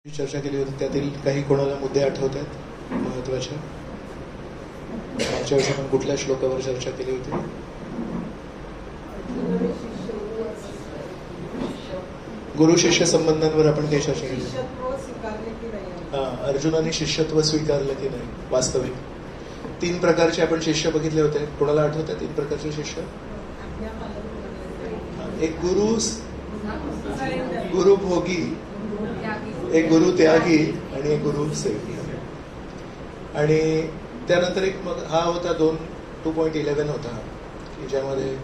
चर्चा केली होती त्यातील काही कोणाला मुद्दे आठवत आहेत महत्वाचे? मागच्या वर्षी आपण कुठल्या श्लोकावर चर्चा केली होती? गुरु शिष्य संबंधांवर आपण काही चर्चा केली? अर्जुनाने शिष्यत्व स्वीकारलं की नाही वास्तविक? 3 प्रकारचे आपण शिष्य बघितले होते. कोणाला आठवत आहे 3 प्रकारचे शिष्य? एक गुरु भोगी, एक गुरु त्यागी आणि एक गुरु सेवी. आणि त्यानंतर एक मग हा होता 2.11 होता की ज्यामध्ये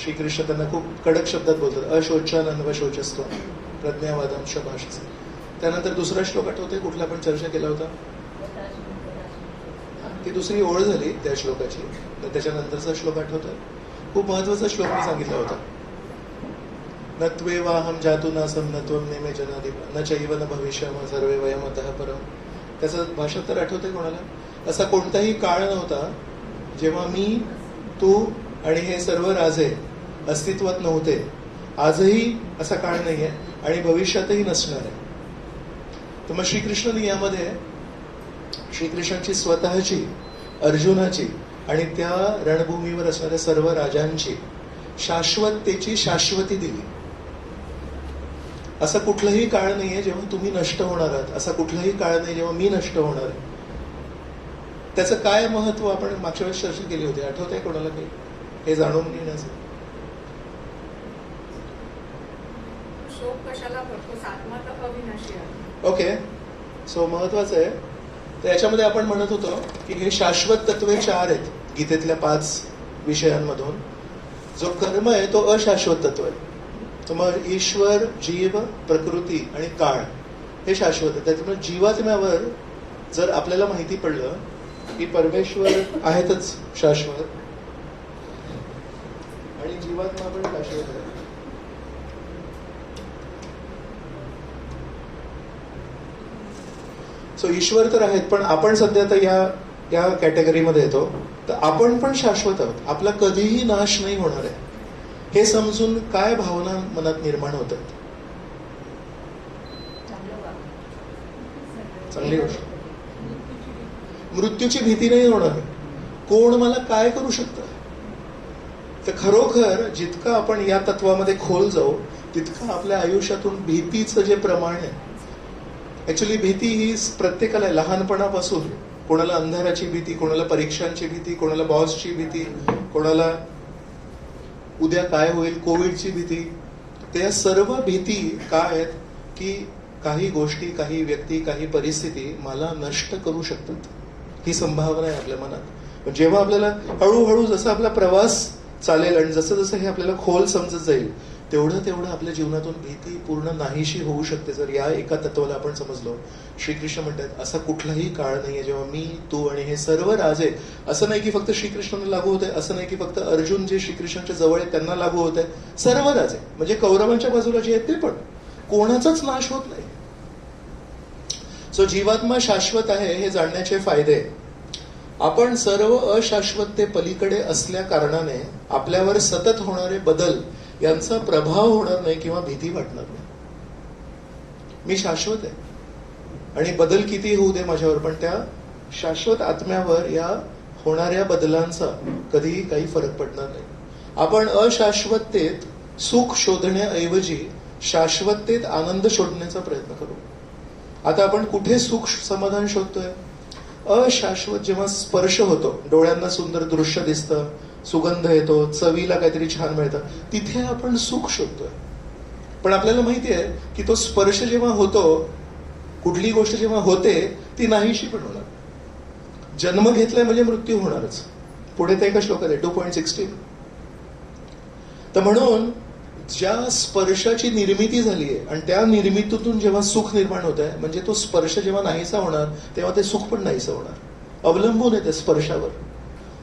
श्रीकृष्ण त्यांना खूप कडक शब्दात बोलतात, अशोचान अन्वशोचस्त्वं प्रज्ञावादं शभाषसे. त्यानंतर दुसरा श्लोक आठवतोय कुठला आपण चर्चा केला होता? ती दुसरी ओळ झाली त्या श्लोकाची. तर त्याच्यानंतरचा श्लोक आठवतोय? खूप महत्वाचा श्लोक मी सांगितला होता, न त्वेवाहम जातु नासम न त्वं नेमे जनाधिप न चैव न भविष्यम सर्वे वयम् अतः परम. त्याचं भाषांतर आठवतंय कोणाला? असा कोणताही काळ नव्हता जेव्हा मी, तू आणि हे सर्व राजे अस्तित्वात नव्हते. आजही असा काळ नाहीये आणि भविष्यातही नसणार आहे. तर मग श्रीकृष्णाने यामध्ये श्रीकृष्णाची स्वतःची, अर्जुनाची आणि त्या रणभूमीवर असणाऱ्या सर्व राजांची शाश्वततेची शाश्वती दिली. असा कुठलाही काळ नाहीये जेव्हा तुम्ही नष्ट होणार आहात. असा कुठलाही काळ नाही जेव्हा मी नष्ट होणार आहे. त्याचं काय महत्व आपण मागच्या वेळेस चर्चा केली होती, आठवत आहे कोणाला काही? हे जाणून घेण्याचं. ओके, सो महत्वाचं आहे. तर याच्यामध्ये आपण म्हणत होतो की हे शाश्वत तत्वे 4 आहेत गीतेतल्या 5 विषयांमधून. जो कर्म आहे तो अशाश्वत तत्व आहे. तर मग ईश्वर, जीव, प्रकृती आणि काळ हे शाश्वत आहे. त्याच्यामुळे जीवात्म्यावर जर आपल्याला माहिती पडलं की परमेश्वर आहेतच शाश्वत आणि जीवात्मा पण शाश्वत आहे, सो ईश्वर तर आहेत पण आपण सध्या तर या कॅटेगरीमध्ये येतो. तर आपण पण शाश्वत आहोत, आपला कधीही नाश नाही होणार आहे. हे समजून काय भावना मनात निर्माण होतात? चांगली गोष्ट. मृत्यूची भीती नाही होणार. कोण मला काय करू शकतं? तर खरोखर जितकं आपण या तत्वामध्ये खोल जाऊ तितकं आपल्या आयुष्यातून भीतीचं जे प्रमाण आहे, ऍक्च्युली भीती ही प्रत्येकाला लहानपणापासून, कोणाला अंधाराची भीती, कोणाला परीक्षांची भीती, कोणाला बॉसची भीती, कोणाला उद्या काय होईल, कोविडची भीती. त्या सर्व भीती काय आहेत की काही गोष्टी, काही व्यक्ती, काही परिस्थिती मला नष्ट करू शकतात. ही संभावना आहे आपल्या मनात. जेव्हा आपल्याला हळूहळू जसा आपला प्रवास चालेल आणि जसं जसं हे आपल्याला खोल समजत जाईल तेवढं आपल्या जीवनातून भीती पूर्ण नाहीशी होऊ शकते जर या एका तत्वाला आपण समजलो. श्रीकृष्ण म्हणतात असा कुठलाही काळ नाहीये जेव्हा मी, तू आणि हे सर्व राजे, असं नाही की फक्त श्रीकृष्णाला लागू होत आहे, असं नाही की फक्त अर्जुन जे श्रीकृष्णाच्या जवळ आहे त्यांना लागू होत आहे, सर्व राजे म्हणजे कौरवांच्या बाजूला जे आहेत ते पण, कोणाचाच नाश होत नाही. सो जीवात्मा शाश्वत आहे हे जाणण्याचे फायदे. आपण सर्व अशाश्वतते पलीकडे असल्या कारणाने आपल्यावर सतत होणारे बदल यांचा प्रभाव होणार नाही किंवा भीती वाटणार नाही. मी शाश्वत आहे आणि बदल किती होऊ दे माझ्यावर, पण त्या शाश्वत आत्म्यावर या होणाऱ्या बदलांचा कधीही काही फरक पडणार नाही. आपण अशाश्वततेत सुख शोधण्याऐवजी शाश्वततेत आनंद शोधण्याचा प्रयत्न करू. आता आपण कुठे सुख समाधान शोधतोय? अशाश्वत जेव्हा स्पर्श होतो, डोळ्यांना सुंदर दृश्य दिसतं, सुगंध येतो, चवीला काहीतरी छान मिळतं, तिथे आपण सुख शोधतोय. पण आपल्याला माहिती आहे की तो स्पर्श जेव्हा होतो, कुठली गोष्ट जेव्हा होते ती नाहीशी पण होणार. जन्म घेतलाय म्हणजे मृत्यू होणारच. पुढे ते एका श्लोकात आहे 2.16. तर म्हणून ज्या स्पर्शाची निर्मिती झाली आहे आणि त्या निर्मितीतून जेव्हा सुख निर्माण होत आहे, म्हणजे तो स्पर्श जेव्हा नाहीसा होणार तेव्हा ते सुख पण नाहीसं होणार. अवलंबून आहे त्या स्पर्शावर.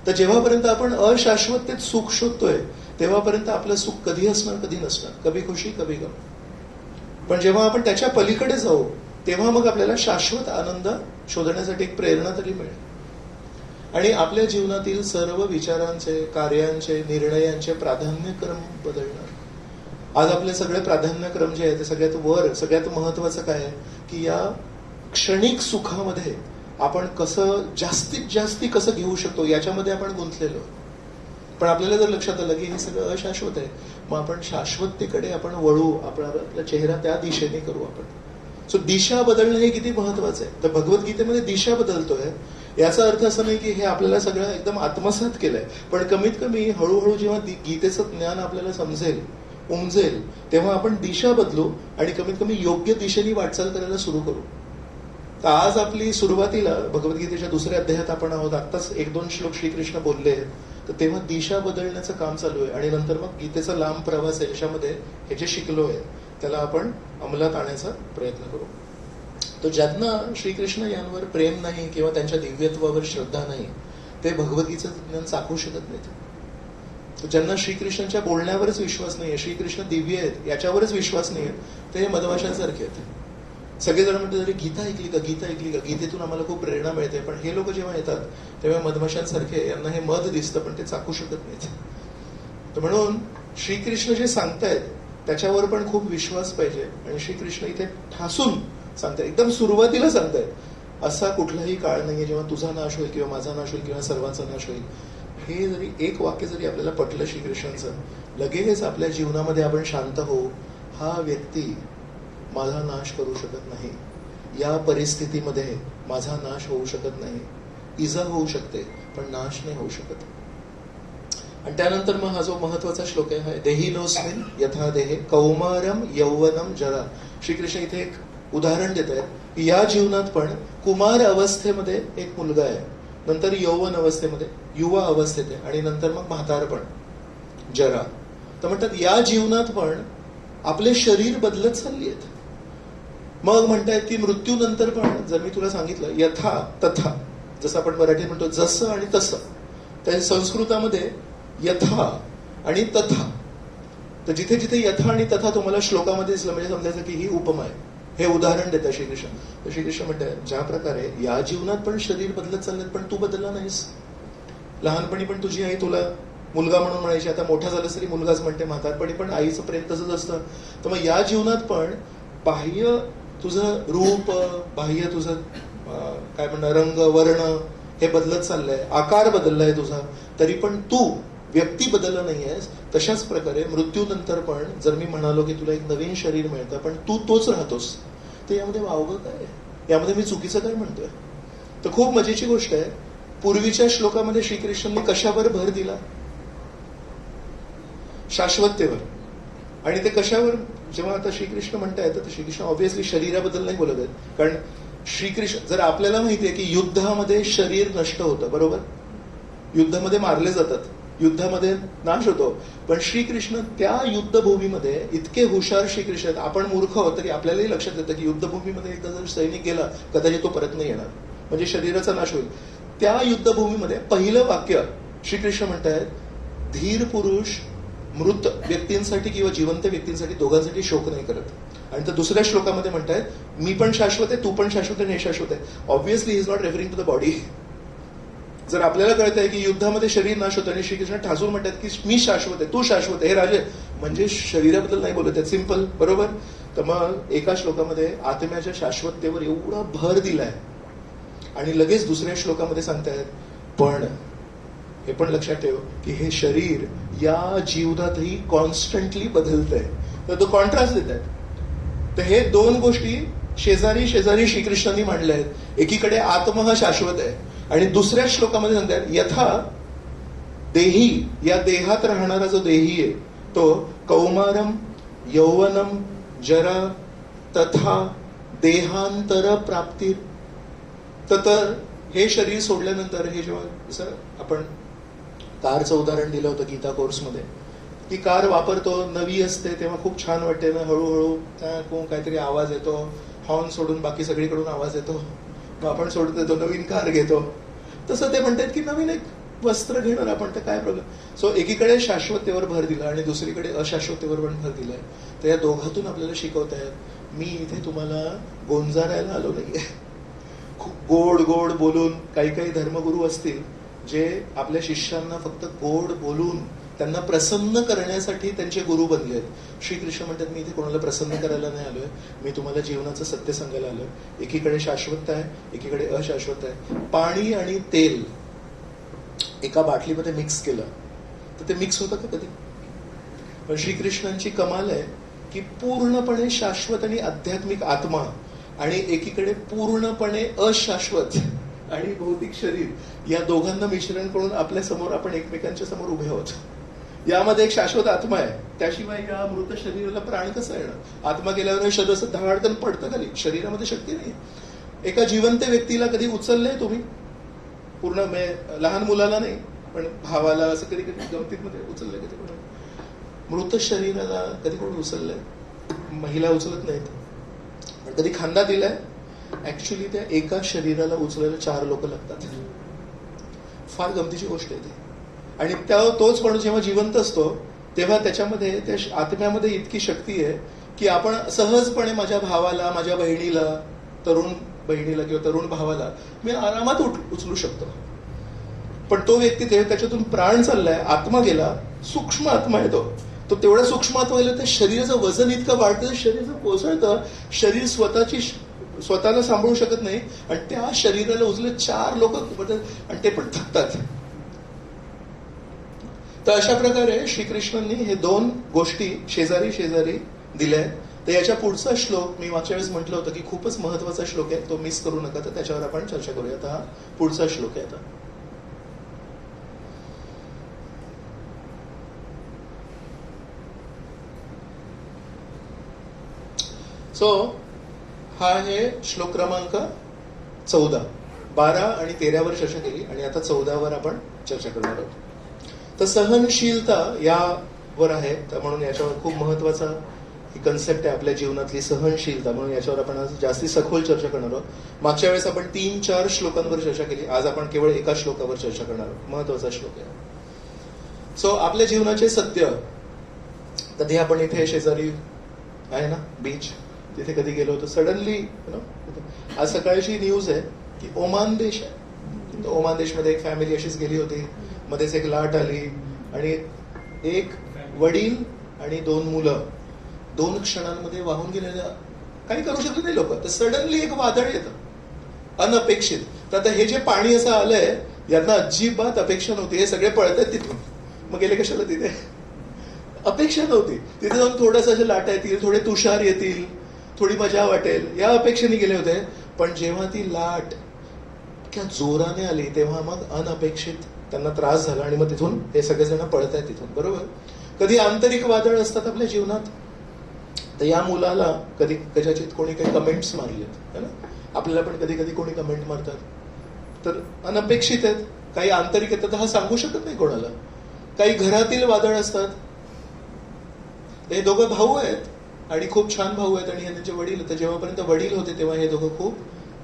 तर जेव्हापर्यंत आपण अशाश्वततेत सुख शोधतोय तेव्हापर्यंत आपलं सुख कधी असणार कधी नसणार, कभी खुशी कभी गम. पण जेव्हा आपण त्याच्या पलीकडे जाऊ तेव्हा मग आपल्याला शाश्वत आनंद शोधण्यासाठी एक प्रेरणा तरी मिळेल आणि आपल्या जीवनातील सर्व विचारांचे, कार्यांचे, निर्णयांचे प्राधान्यक्रम बदलणार. आज आपले सगळे प्राधान्यक्रम जे आहे ते सगळ्यात वर, सगळ्यात महत्वाचं काय आहे की या क्षणिक सुखामध्ये आपण कसं जास्तीत जास्ती कसं घेऊ शकतो याच्यामध्ये आपण गुंतलेलो. पण आपल्याला जर लक्षात आलं की हे सगळं अशाश्वत आहे, मग आपण शाश्वततेकडे आपण वळू, आपला चेहरा त्या दिशेने करू आपण. सो दिशा बदलणं हे किती महत्वाचं आहे. तर भगवद्गीतेमध्ये दिशा बदलतोय याचा अर्थ असं नाही की हे आपल्याला सगळं एकदम आत्मसात केलंय, पण कमीत कमी हळूहळू जेव्हा गीतेचं ज्ञान आपल्याला समजेल, उमजेल, तेव्हा आपण दिशा बदलू आणि कमीत कमी योग्य दिशेने वाटचाल करायला सुरू करू. तर आज आपली सुरुवातीला भगवद्गीतेच्या दुसऱ्या अध्यायात आपण आहोत. आत्ताच 1-2 श्लोक श्रीकृष्ण बोलले, तर तेव्हा दिशा बदलण्याचं काम चालू आहे आणि नंतर मग गीतेचा लांब प्रवास आहे, याच्यामध्ये हे जे शिकलोय त्याला आपण अंमलात आणण्याचा प्रयत्न करू. तो ज्यांना श्रीकृष्ण यांवर प्रेम नाही किंवा त्यांच्या दिव्यत्वावर श्रद्धा नाही, ते भगवद्गीतेचं ज्ञान चाखू शकत नाहीत. ज्यांना श्रीकृष्णांच्या बोलण्यावरच विश्वास नाहीये, श्रीकृष्ण दिव्य आहेत याच्यावरच विश्वास नाहीये, ते मधमाशांसारखे आहेत. सगळेजण म्हणतात अरे गीता ऐकली का, गीता ऐकली का, गीतेतून आम्हाला खूप प्रेरणा मिळते. पण हे लोक जेव्हा येतात तेव्हा मधमाशांसारखे यांना हे मध दिसतं पण ते चाखू शकत नाहीत. तर म्हणून श्रीकृष्ण जे सांगतायत त्याच्यावर पण खूप विश्वास पाहिजे. आणि श्रीकृष्ण इथे ठासून सांगतायत, एकदम सुरुवातीला सांगतायत, असा कुठलाही काळ नाहीये जेव्हा तुझा नाश होईल किंवा माझा नाश होईल किंवा सर्वांचा नाश होईल. हे जरी एक वाक्य जरी आपल्याला पटलं श्रीकृष्णांचं, लगेच आपल्या जीवनामध्ये आपण शांत होऊ. हा व्यक्ती माझा नाश करू शकत नाही, या परिस्थितीमध्ये माझा नाश होऊ शकत नाही. इजा होऊ शकते पण नाश नाही होऊ शकत. आणि त्यानंतर मग हा जो महत्वाचा श्लोक आहे, देहिनोस्मिन यथा देहे कौमारम यौवनम जरा. श्रीकृष्ण इथे एक उदाहरण देत आहेत की या जीवनात पण कुमार अवस्थेमध्ये एक मुलगा आहे, नंतर यौवन अवस्थेमध्ये, युवा अवस्थेत आहे आणि नंतर मग म्हातारपण जरा. तर म्हणतात या जीवनात पण आपले शरीर बदलत चालली आहेत. मग म्हणतायत की मृत्यूनंतर पण, जर मी तुला सांगितलं यथा तथा, जसं आपण मराठीत म्हणतो जसं आणि तसं, त्या संस्कृतामध्ये यथा आणि तथा. तर जिथे जिथे यथा आणि तथा तुम्हाला श्लोकामध्ये दिसलं म्हणजे समजायचं की ही उपमा आहे, हे उदाहरण देतात श्रीकृष्ण. तर श्रीकृष्ण म्हणतात ज्या प्रकारे या जीवनात पण शरीर बदलत चाललेत पण तू बदलला नाहीस. लहानपणी पण तुझी आई तुला मुलगा म्हणून म्हणायची, आता मोठा झालास तरी मुलगाच म्हणते. म्हातारपणी पण आईचं प्रेम तसंच असतं. तर मग या जीवनात पण बाह्य तुझं रूप, बाह्य तुझं काय म्हणणार रंग, वर्ण हे बदलत चाललंय, आकार बदललाय तुझा, तरी पण तू व्यक्ती बदलला नाहीयेस. तशाच प्रकारे मृत्यूनंतर पण जर मी म्हणालो की तुला एक नवीन शरीर मिळतं पण तू तोच राहतोस, तर यामध्ये वावगं काय, यामध्ये मी चुकीचं काय म्हणतोय. तर खूप मजेची गोष्ट आहे, पूर्वीच्या श्लोकामध्ये श्रीकृष्णांनी कशावर भर दिला, शाश्वततेवर. आणि ते कशावर, जेव्हा आता श्रीकृष्ण म्हणतायत तर श्रीकृष्ण ऑब्व्हियसली शरीराबद्दल नाही बोलत आहेत. कारण श्रीकृष्ण, जर आपल्याला माहितीये की युद्धामध्ये शरीर नष्ट होतं, बरोबर, युद्धामध्ये मारले जातात, युद्धामध्ये नाश होतो, पण श्रीकृष्ण त्या युद्धभूमीमध्ये इतके हुशार श्रीकृष्ण आहेत. आपण मूर्ख आहोत तरी आपल्यालाही लक्षात येतं की युद्धभूमीमध्ये एकदा जर सैनिक गेला कदाचित तो परत नाही येणार, म्हणजे शरीराचा नाश होईल. त्या युद्धभूमीमध्ये पहिलं वाक्य श्रीकृष्ण म्हणतायत, धीर पुरुष मृत व्यक्तींसाठी किंवा जिवंत व्यक्तींसाठी दोघांसाठी शोक नाही करत. आणि तर दुसऱ्या श्लोकामध्ये म्हणतायत, मी पण शाश्वत आहे, तू पण शाश्वत आहे, हे शाश्वत आहे. Obviously he is not referring to the body. जर आपल्याला कळत आहे की युद्धामध्ये शरीर नाश होतं आणि श्रीकृष्ण ठासून म्हणतात की मी शाश्वत आहे, तू शाश्वत आहे, हे राजे म्हणजे शरीराबद्दल नाही बोलत आहेत, सिंपल, बरोबर. तर मग एका श्लोकामध्ये आत्म्याच्या शाश्वततेवर एवढा भर दिलाय आणि लगेच दुसऱ्या श्लोकामध्ये सांगतायत, पण हे पण लक्षात ठेव की हे शरीर या जीवनातही कॉन्स्टंटली बदलतंय. तर तो कॉन्ट्रास्ट देत आहेत. तर हे दोन गोष्टी शेजारी शेजारी श्रीकृष्णांनी मांडल्या आहेत. एकीकडे आत्मा हा शाश्वत आहे आणि दुसऱ्या श्लोकामध्ये सांगतात यथा देही, या देहात राहणारा जो देही आहे तो कौमारम यौवनम जरा तथा देहांतर प्राप्ती. तर हे शरीर सोडल्यानंतर, हे जेव्हा जसं आपण कारचं उदाहरण दिलं होतं गीता कोर्समध्ये, की कार वापरतो, नवी असते तेव्हा खूप छान वाटते ना, हळूहळू त्या काहीतरी आवाज येतो, हॉर्न सोडून बाकी सगळीकडून आवाज येतो, मग आपण सोडून देतो, नवीन कार घेतो. तसं ते म्हणतात की नवीन एक वस्त्र घेणार आपण, तर काय प्रॉब्लेम. सो एकीकडे शाश्वततेवर भर दिला आणि दुसरीकडे अशाश्वततेवर पण भर दिलाय. तर या दोघातून आपल्याला शिकवत आहेत, मी इथे तुम्हाला गोंजारायला आलो नाहीये. खूप गोड गोड बोलून, काही काही धर्मगुरू असतील जे आपल्या शिष्यांना फक्त गोड बोलून त्यांना प्रसन्न करण्यासाठी त्यांचे गुरु बनले आहेत. श्रीकृष्ण म्हणतात मी इथे कोणाला प्रसन्न करायला नाही आलोय, मी तुम्हाला जीवनाचं सत्य सांगायला आलोय. एकीकडे शाश्वत आहे, एकीकडे अशाश्वत आहे. पाणी आणि तेल एका बाटलीमध्ये मिक्स केलं तर ते मिक्स होतं का कधी? पण श्रीकृष्णांची कमाल आहे की पूर्णपणे शाश्वत आणि आध्यात्मिक आत्मा आणि एकीकडे पूर्णपणे अशाश्वत आणि भौतिक शरीर, या दोघांना मिश्रण करून आपल्या समोर आपण एकमेकांच्या समोर उभे आहोत. यामध्ये एक शाश्वत आत्मा आहे, त्याशिवाय या मृत शरीराला प्राण कसं येणार? आत्मा गेल्यावर शरीर असं धडाडकन पडतं खाली, शरीरामध्ये शक्ती नाही. एका जिवंत व्यक्तीला कधी उचललंय तुम्ही? पूर्ण लहान मुलाला नाही, पण भावाला असं कधी कधी गमतीमध्ये उचललंय कधी कोण? मृत शरीराला कधी कोण उचललंय? महिला उचलत नाहीत. पण कधी खांदा दिलाय? ऍक्च्युली त्या एका शरीराला उचलायला 4 लोक लागतात. फार गमतीची गोष्ट आहे ती. आणि तोच माणूस जेव्हा जिवंत असतो तेव्हा त्याच्यामध्ये, त्या आत्म्यामध्ये इतकी शक्ती आहे की आपण सहजपणे माझ्या भावाला, माझ्या बहिणीला, तरुण बहिणीला किंवा तरुण भावाला मी आरामात उचलू शकतो. पण तो व्यक्ती त्याच्यातून प्राण चाललाय, आत्मा गेला, सूक्ष्म आत्मा आहे तो तेवढा सूक्ष्म आत्मा गेला, त्या शरीराचं वजन इतकं वाढतं, शरीर कोसळतं, शरीर स्वतःला सांभाळू शकत नाही आणि त्या शरीराला उचलत 4 लोक आणि ते पण थकतात. तर अशा प्रकारे श्रीकृष्णांनी हे 2 गोष्टी शेजारी शेजारी दिल्या. तर याच्या पुढचा श्लोक मी मागच्या वेळेस म्हटलं होतं की खूपच महत्वाचा श्लोक आहे, तो मिस करू नका. तर त्याच्यावर आपण चर्चा करूया. आता हा पुढचा श्लोक आहे. आता हा आहे श्लोक क्रमांक 14. 12 आणि 13 वर चर्चा केली आणि आता 14 वर आपण चर्चा करणार आहोत. तर सहनशीलता यावर आहे, तर म्हणून याच्यावर खूप महत्वाचा ही कन्सेप्ट आहे आपल्या जीवनातली, सहनशीलता. म्हणून याच्यावर आपण आज जास्ती सखोल चर्चा करणार आहोत. मागच्या वेळेस आपण 3-4 श्लोकांवर चर्चा केली, आज आपण केवळ एका श्लोकावर चर्चा करणार आहोत. महत्वाचा श्लोक आहे. आपल्या जीवनाचे सत्य. कधी आपण इथे शेजारी आहे ना बीच, तिथे कधी गेलो होतो, सडनली आज सकाळची न्यूज आहे की ओमान देश आहे, ओमान देशमध्ये एक फॅमिली अशीच गेली होती, मध्येच एक लाट आली आणि एक वडील आणि 2 मुलं 2 क्षणांमध्ये वाहून गेलेल्या. काही करू शकत नाही लोक. तर सडनली एक वादळ येतं अनपेक्षित. तर आता हे जे पाणी असं आलंय यांना अजिबात अपेक्षा नव्हती, हे सगळे पळतात तिथून. मग गेले कशाला तिथे? अपेक्षा नव्हती. तिथे जाऊन थोडंसं असे लाटा येतील, थोडे तुषार येतील, थोडी मजा वाटेल, या अपेक्षेने गेले होते. पण जेव्हा ती लाट इतक्या जोराने आली तेव्हा मग अनपेक्षित त्यांना त्रास झाला आणि मग तिथून हे सगळेजण पळत आहेत तिथून. बरोबर. कधी आंतरिक वादळ असतात आपल्या जीवनात. तर या मुलाला कधी कदाचित कोणी काही कमेंट्स मारलेत है ना, आपल्याला पण कधी कधी कोणी कमेंट मारतात, तर अनपेक्षित आहेत, काही आंतरिक येतात, हा सांगू शकत नाही कोणाला. काही घरातील वादळ असतात. हे 2 भाऊ आहेत आणि खूप छान भाऊ आहेत आणि हे त्यांचे वडील. तर जेव्हापर्यंत वडील होते तेव्हा हे 2 खूप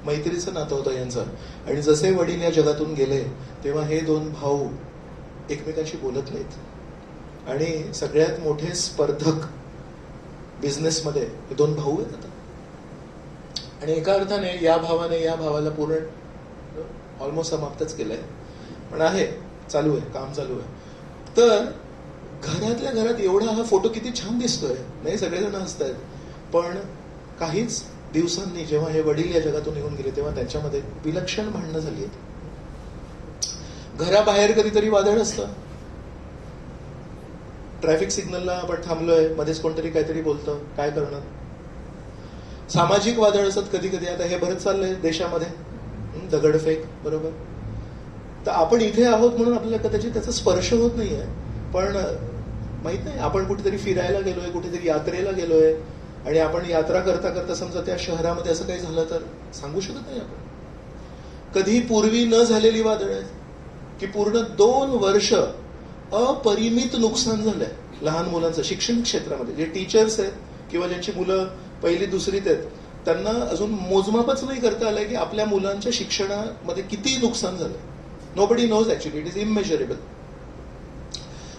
मैत्रीचं नातं होतं यांचं. आणि जसे वडील या जगातून गेले तेव्हा हे 2 भाऊ एकमेकांशी बोलत नाहीत आणि सगळ्यात मोठे स्पर्धक बिझनेसमध्ये हे 2 भाऊ आहेत आता. आणि एका अर्थाने या भावाने या भावाला पूर्ण ऑलमोस्ट समाप्तच केलंय, पण आहे, चालू आहे, काम चालू आहे. तर घरातल्या घरात एवढा हा फोटो किती छान दिसतोय, नाही सगळेजण हसतायत. पण काहीच दिवसांनी जेव्हा हे वडील या जगातून निघून गेले तेव्हा त्यांच्यामध्ये विलक्षण भांडणं झाली आहेत. घराबाहेर कधीतरी वादळ असतं, ट्रॅफिक सिग्नलला आपण थांबलोय, मध्येच कोणतरी काहीतरी बोलतं, काय करणार. सामाजिक वादळ असतात कधी कधी. आता हे भरत चाललंय देशामध्ये, दगडफेक, बरोबर. तर आपण इथे आहोत म्हणून आपल्याला कदाचित त्याचा स्पर्श होत नाहीये, पण माहित नाही, आपण कुठेतरी फिरायला गेलोय, कुठेतरी यात्रेला गेलोय आणि आपण यात्रा करता करता समजा त्या शहरामध्ये असं काही झालं तर सांगू शकत नाही आपण. कधी पूर्वी न झालेली वादळ आहेत की पूर्ण 2 वर्ष अपरिमित नुकसान झालंय लहान मुलांचं शिक्षण क्षेत्रामध्ये. जे टीचर्स आहेत किंवा ज्यांची मुलं 1ली 2रीत आहेत त्यांना अजून मोजमापच नाही करता आलंय की आपल्या मुलांच्या शिक्षणामध्ये किती नुकसान झालंय. Nobody knows actually, it is immeasurable.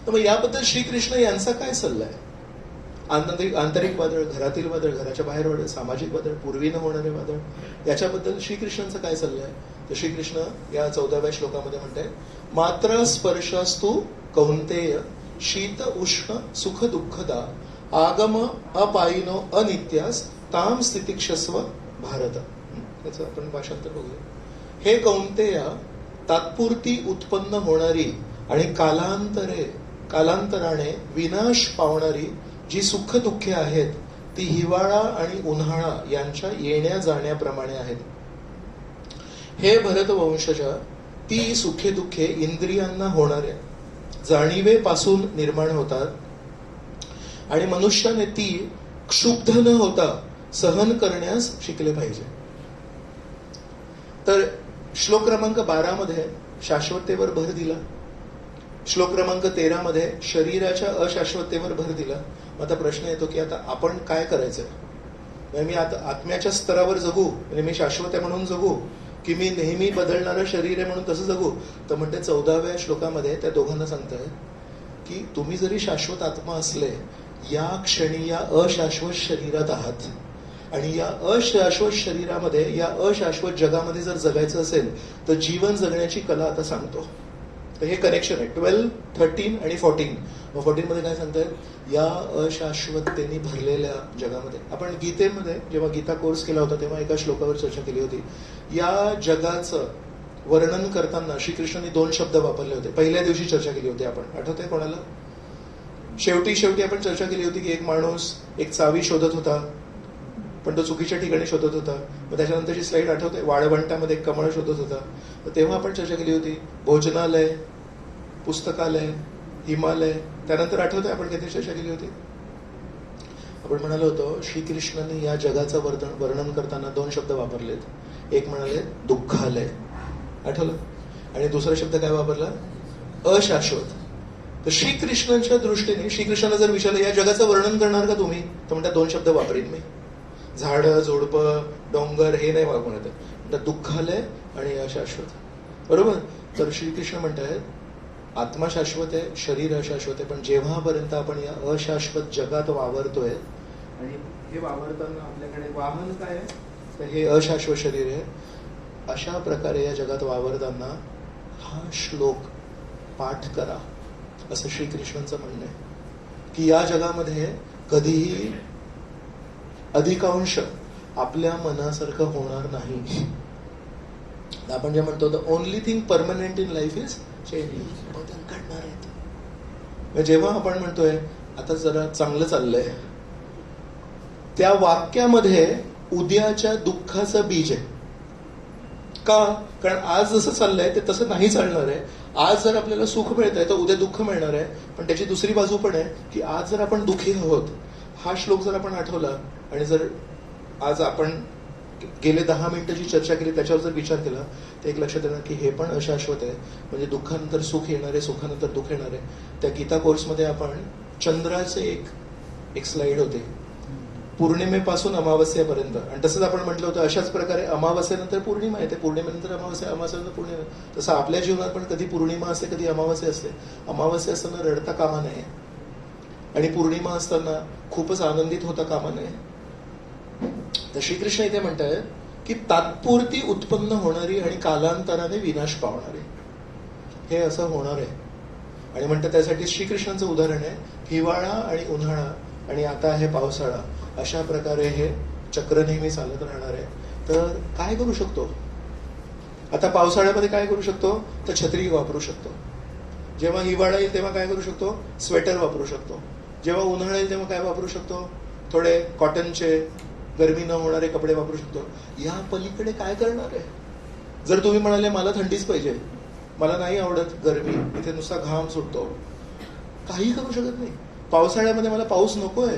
तर मग याबद्दल श्रीकृष्ण यांचा काय सल्ला आहे? आंतरिक वादळ, घरातील वादळ, घराच्या बाहेर वादळ, सामाजिक वादळ, पूर्वी न होणारे वादळ, याच्याबद्दल श्रीकृष्णांचा काय सल्ला आहे? तर श्रीकृष्ण या 14व्या श्लोकामध्ये म्हणताय, मात्र स्पर्शास्तु कौंतेय शीत उष्ण सुख दुःखदा आगम अपायिनो अनित्यास ताम स्थितिक्षस्व भारत. त्याचं आपण भाषांतर बघूया. हे कौंतेया, तात्पुरती उत्पन्न होणारी आणि कालांतराने विनाश पावणारी जी सुख दुःखे आहेत ती हिवाळा आणि उन्हाळा यांच्या येण्या जाण्याप्रमाणे आहेत. हे भरतवंशजा, ती सुखे दुःखे इंद्रियांना होणाऱ्या जाणीवेपासून निर्माण होतात आणि मनुष्याने ती क्षुब्ध न होता सहन करण्यास शिकले पाहिजे. तर श्लोक क्रमांक 12 मध्ये शाश्वतेवर भर दिला. श्लोक क्रमांक 13 मध्ये शरीराच्या अशाश्वतेवर भर दिला. आता प्रश्न येतो की आता आपण काय करायचंय? म्हणजे मी आता आत्म्याच्या स्तरावर जगू, म्हणजे मी शाश्वत आहे म्हणून जगू, की मी नेहमी बदलणारं शरीर आहे म्हणून तसं जगू? तर म्हणते 14व्या श्लोकामध्ये त्या दोघांना सांगताय की तुम्ही जरी शाश्वत आत्मा असले, या क्षणी या अशाश्वत शरीरात आहात आणि या अशाश्वत शरीरामध्ये, या अशाश्वत जगामध्ये जर जगायचं असेल तर जीवन जगण्याची कला आता सांगतो. तर हे कनेक्शन आहे 12, 13 आणि 14. मग 14 मध्ये काय सांगतायत? या अशाश्वततेने भरलेल्या जगामध्ये. आपण गीतेमध्ये जेव्हा गीता कोर्स केला होता तेव्हा एका श्लोकावर चर्चा केली होती. या जगाचं वर्णन करताना श्रीकृष्णांनी 2 शब्द वापरले होते. पहिल्या दिवशी चर्चा केली होती आपण, आठवतंय कोणाला? शेवटी आपण चर्चा केली होती की एक माणूस एक चावी शोधत होता, पण तो चुकीच्या ठिकाणी शोधत होता. मग त्याच्यानंतरची स्लाइड आठवते, वाळवंटामध्ये कमळ शोधत होता. तर तेव्हा आपण चर्चा केली होती भोजनालय, पुस्तकालय, हिमालय. त्यानंतर आठवतंय आपण किती चर्चा केली होती? आपण म्हणालो होतो श्रीकृष्णाने या जगाचं वर्णन करताना 2 शब्द वापरलेत. एक म्हणाले दुःखालय, आठवलं? आणि दुसरा शब्द काय वापरला? अशाश्वत. तर श्रीकृष्णांच्या दृष्टीने श्रीकृष्णाला जर विचारलं या जगाचं वर्णन करणार का तुम्ही, तर म्हणतात 2 शब्द वापरीन मी. झाडं, झुडपं, डोंगर हे नाही वापरत, म्हणतात दुःखालय आणि अशाश्वत. बरोबर? तर श्रीकृष्ण म्हणतात आत्मा शाश्वत आहे, शरीर अशाश्वत आहे, पण जेव्हापर्यंत आपण या अशाश्वत जगात वावरतोय आणि हे वावरताना आपल्याकडे वाहन काय आहे, तर हे अशाश्वत शरीर आहे. अशा प्रकारे या जगात वावरताना हा श्लोक पाठ करा, असं श्रीकृष्णांचं म्हणणं आहे. की या जगामध्ये कधीही अधिकांश आपल्या मनासारखं होणार नाही. आपण जे म्हणतो the only thing permanent in life is change. बदल घडणार आहेत. जेव्हा आपण म्हणतोय आता जरा चांगलं चाललंय, त्या वाक्यामध्ये उद्याच्या दुःखाचं बीज आहे. का? कारण आज जसं चाललंय ते तसं नाही चालणार आहे. आज जर आपल्याला सुख मिळत आहे तर उद्या दुःख मिळणार आहे. पण त्याची दुसरी बाजू पण आहे की आज जर आपण दुःखी आहोत, हा श्लोक जर आपण आठवला आणि जर आज आपण गेले 10 मिनिटं जी चर्चा केली त्याच्यावर जर विचार केला तर एक लक्षात येणार की हे पण अशाश्वत आहे. म्हणजे दुःखानंतर सुख येणार आहे, सुखानंतर दुःख येणार आहे. त्या गीता कोर्समध्ये आपण चंद्राचे एक स्लाइड होते पौर्णिमेपासून अमावस्येपर्यंत, आणि तसंच आपण म्हटलं होतं अशाच प्रकारे अमावस्येनंतर पौर्णिमा येते, पौर्णिमेनंतर अमावस्या, अमावस्येनंतर पौर्णिमा. तसं आपल्या जीवनात पण कधी पौर्णिमा असते, कधी अमावस्या असते. अमावस्या असताना रडता कामा नये आणि पौर्णिमा असताना खूपच आनंदित होता कामा नये. तर श्रीकृष्ण इथे म्हणतात की तात्पुरती उत्पन्न होणारी आणि कालांतराने विनाश पावणारी, हे असं होणार आहे. आणि म्हणतात त्यासाठी श्रीकृष्णांचं उदाहरण आहे हिवाळा आणि उन्हाळा आणि आता आहे पावसाळा. अशा प्रकारे हे चक्र नेहमी चालत राहणार आहे. तर काय करू शकतो? आता पावसाळ्यामध्ये काय करू शकतो? तर छत्री वापरू शकतो. जेव्हा हिवाळा येईल तेव्हा काय करू शकतो? स्वेटर वापरू शकतो. जेव्हा उन्हाळा येईल तेव्हा काय वापरू शकतो? थोडे कॉटनचे गरमी न होणारे कपडे वापरू शकतो. या पलीकडे काय करणार आहे? जर तुम्ही म्हणाले मला थंडीच पाहिजे, मला नाही आवडत गरमी, इथे नुसता घाम सुटतो, काही करू शकत नाही. पावसाळ्यामध्ये मला पाऊस नकोय,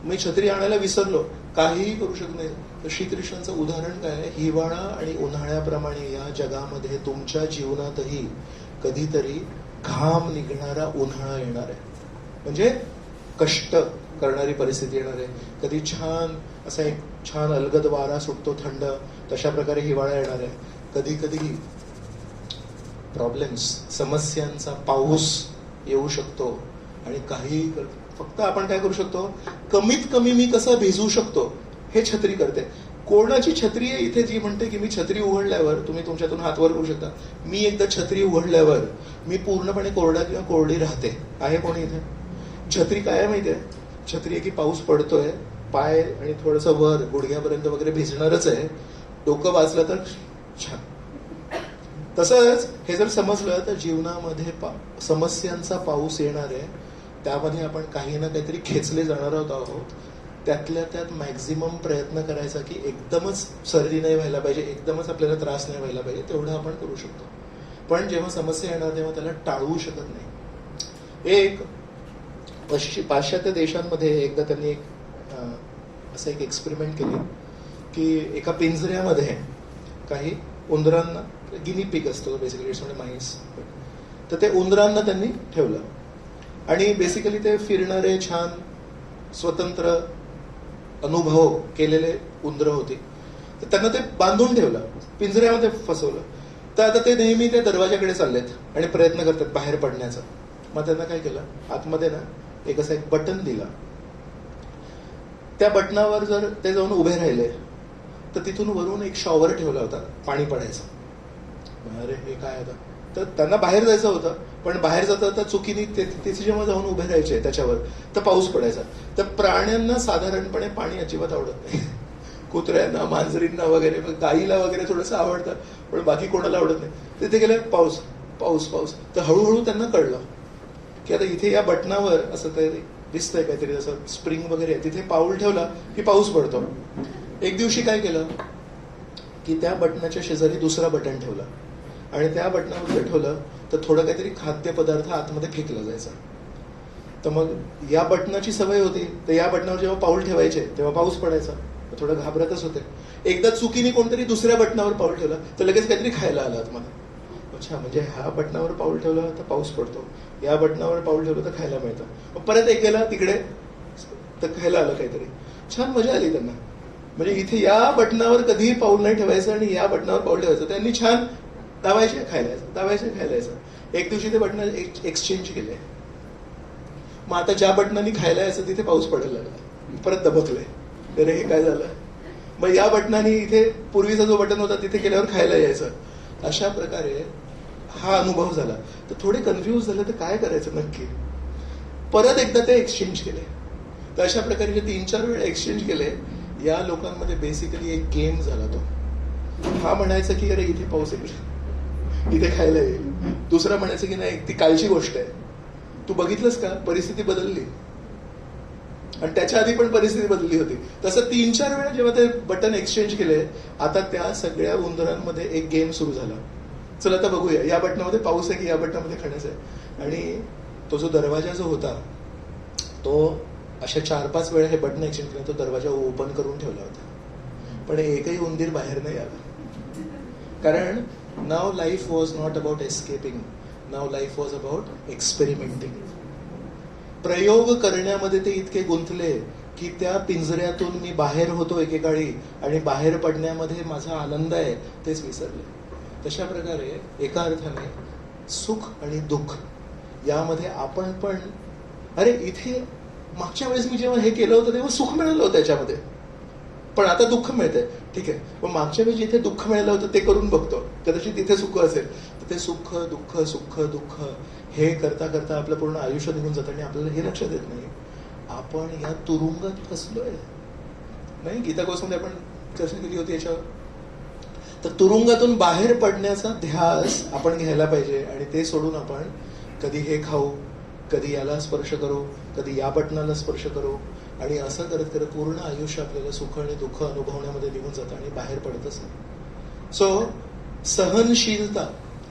मी छत्री आणायला विसरलो, काहीही करू शकत नाही. तर श्रीकृष्णांचं उदाहरण काय आहे? हिवाळा आणि उन्हाळ्याप्रमाणे या जगामध्ये तुमच्या जीवनातही कधीतरी घाम निघणारा उन्हाळा येणार आहे. म्हणजे कष्ट करणारी परिस्थिती येणार आहे. कधी छान असा एक छान अलगद वारा सुटतो थंड, तशा प्रकारे हिवाळा येणार आहे. कधी कधी प्रॉब्लेम्स, समस्यांचा पाऊस येऊ शकतो. आणि काही फक्त आपण काय करू शकतो? कमीत कमी मी कसं भिजू शकतो हे छत्री करते. कोणाची छत्री आहे इथे जी म्हणते की मी छत्री उघडल्यावर, तुम्ही तुमच्यातून हात वर करू शकता, मी एकदा छत्री उघडल्यावर मी पूर्णपणे कोरडा किंवा कोरडी राहते? आहे कोणी इथे? छत्री काय आहे माहितीये? छत्री आहे की पाऊस पडतोय, पाय आणि थोडंसं वर गुडघ्यापर्यंत वगैरे भिजणारच आहे, डोकं वाचलं तर छान. तसंच हे जर समजलं तर जीवनामध्ये समस्यांचा पाऊस येणार आहे, त्यामध्ये आपण काही ना काहीतरी खेचले जाणार आहोत. त्यातल्या त्यात मॅक्झिमम प्रयत्न करायचा की एकदमच सर्दी नाही व्हायला पाहिजे, एकदमच आपल्याला त्रास नाही व्हायला पाहिजे, तेवढं आपण करू शकतो. पण जेव्हा समस्या येणार तेव्हा त्याला टाळवू शकत नाही. एक पाश्चात्य देशांमध्ये एकदा त्यांनी असं एक एक्सपेरिमेंट केली की एका पिंजऱ्यामध्ये काही उंदरांना, गिनी पिग असतो बेसिकली, इट्स नॉट माईस, तर ते उंदरांना त्यांनी ठेवलं आणि बेसिकली ते फिरणारे छान स्वतंत्र अनुभव केलेले उंदरं होती. तर त्यांना ते बांधून ठेवलं, पिंजऱ्यामध्ये फसवलं. तर आता ते नेहमी त्या दरवाजाकडे चाललेत आणि प्रयत्न करतात बाहेर पडण्याचा. मग त्यांना काय केलं, आतमध्ये ना एक असं एक बटन दिला. त्या बटनावर जर ते जाऊन उभे राहिले तर तिथून वरून एक शॉवर ठेवला होता पाणी पडायचं. अरे हे काय आता, तर त्यांना बाहेर जायचं होतं, पण बाहेर जाता चुकीने तिथे जेव्हा जाऊन उभे राहायचे त्याच्यावर तर पाऊस पडायचा. तर प्राण्यांना साधारणपणे पाणी अजिबात आवडत नाही. कुत्र्यांना, मांजरींना वगैरे, गाईला वगैरे थोडंसं आवडतं, पण बाकी कोणाला आवडत नाही. तिथे गेले पाऊस पाऊस पाऊस. तर हळूहळू त्यांना कळलं की आता इथे या बटनावर असं काहीतरी दिसतंय, काहीतरी असं स्प्रिंग वगैरे, तिथे पाऊल ठेवला की पाऊस पडतो. एक दिवशी काय केलं की त्या बटनाच्या शेजारी दुसरा बटन ठेवला आणि त्या बटनावर जर ठेवलं तर थोडं काहीतरी खाद्यपदार्थ आतमध्ये फेकला जायचा. तर मग या बटनाची सवय होती, तर या बटनावर जेव्हा पाऊल ठेवायचे तेव्हा पाऊस पडायचा. थोडं घाबरतच होते. एकदा चुकीने कोणतरी दुसऱ्या बटनावर पाऊल ठेवलं तर लगेच काहीतरी खायला आलं आतमध्ये. अच्छा, म्हणजे ह्या बटनावर पाऊल ठेवलं तर पाऊस पडतो, या बटनावर पाऊल ठेवलं तर खायला मिळतं. परत एक गेला तिकडे तर खायला आलं काहीतरी. छान मजा आली त्यांना. म्हणजे इथे या बटनावर कधीही पाऊल नाही ठेवायचं आणि या बटनावर पाऊल ठेवायचं. त्यांनी छान दाबायचे खायला यायचं, दाबायचे खायला यायचं. एक दिवशी ते बटन एक्सचेंज केले. मग आता ज्या बटनाने खायला यायचं तिथे पाऊस पडायला लागला. परत दबकले, अरे हे काय झालं. मग या बटनाने इथे पूर्वीचा जो बटन होता तिथे केल्यावर खायला यायचं. अशा प्रकारे हा अनुभव झाला. तर थोडे कन्फ्युज झाले, तर काय करायचं नक्की. परत एकदा ते एक्सचेंज केले. तर अशा प्रकारे जे 3-4 वेळा एक्सचेंज केले, या लोकांमध्ये बेसिकली एक गेम झाला. तो हा म्हणायचा की अरे इथे पाऊस येईल, इथे खायला येईल. दुसरा म्हणायचं की नाही, ती कालची गोष्ट आहे, तू बघितलंस का, परिस्थिती बदलली. आणि त्याच्या आधी पण परिस्थिती बदलली होती. तसं 3-4 वेळा जेव्हा ते बटन एक्सचेंज केले, आता त्या सगळ्या उंदरांमध्ये एक गेम सुरू झाला. चला आता बघूया, या बटनामध्ये पाऊस आहे की या बटनामध्ये खाण्याचं आहे. आणि तो जो दरवाजा जो होता तो अशा 4-5 वेळा हे बटन एक्सचेंज केलं, तो दरवाजा ओपन करून ठेवला होता. पण एकही उंदीर बाहेर नाही आला. कारण now life was not about escaping, now life was about experimenting. प्रयोग करण्यामध्ये ते इतके गुंतले की त्या पिंजऱ्यातून मी बाहेर होतो एकेकाळी आणि बाहेर पडण्यामध्ये माझा आनंद आहे तेच विसरले. तशा प्रकारे एका अर्थाने सुख आणि दुःख यामध्ये आपण पण, अरे इथे मागच्या वेळेस मी जेव्हा हे केलं होतं तेव्हा सुख मिळालं होतं त्याच्यामध्ये, पण आता दुःख मिळतंय. ठीक आहे, पण मागच्या वेळेस जिथे दुःख मिळालं होतं ते करून बघतो, कदाचित तिथे सुख असेल. तर ते सुख दुःख सुख दुःख हे करता करता आपलं पूर्ण आयुष्य निघून जातं आणि आपल्याला हे लक्षात येत नाही आपण या तुरुंगात फसलोय. नाही, गीता गोस्वामी आपण चर्चा केली होती याच्यावर. तर तुरुंगातून बाहेर पडण्याचा ध्यास आपण घ्यायला पाहिजे आणि ते सोडून आपण कधी हे खाऊ, कधी याला स्पर्श करू, कधी या बटनाला स्पर्श करू आणि असं करत करत पूर्ण आयुष्य आपल्याला सुख आणि दुःख अनुभवण्यामध्ये निघून जातं आणि बाहेर पडतच नाही. सो सहनशीलता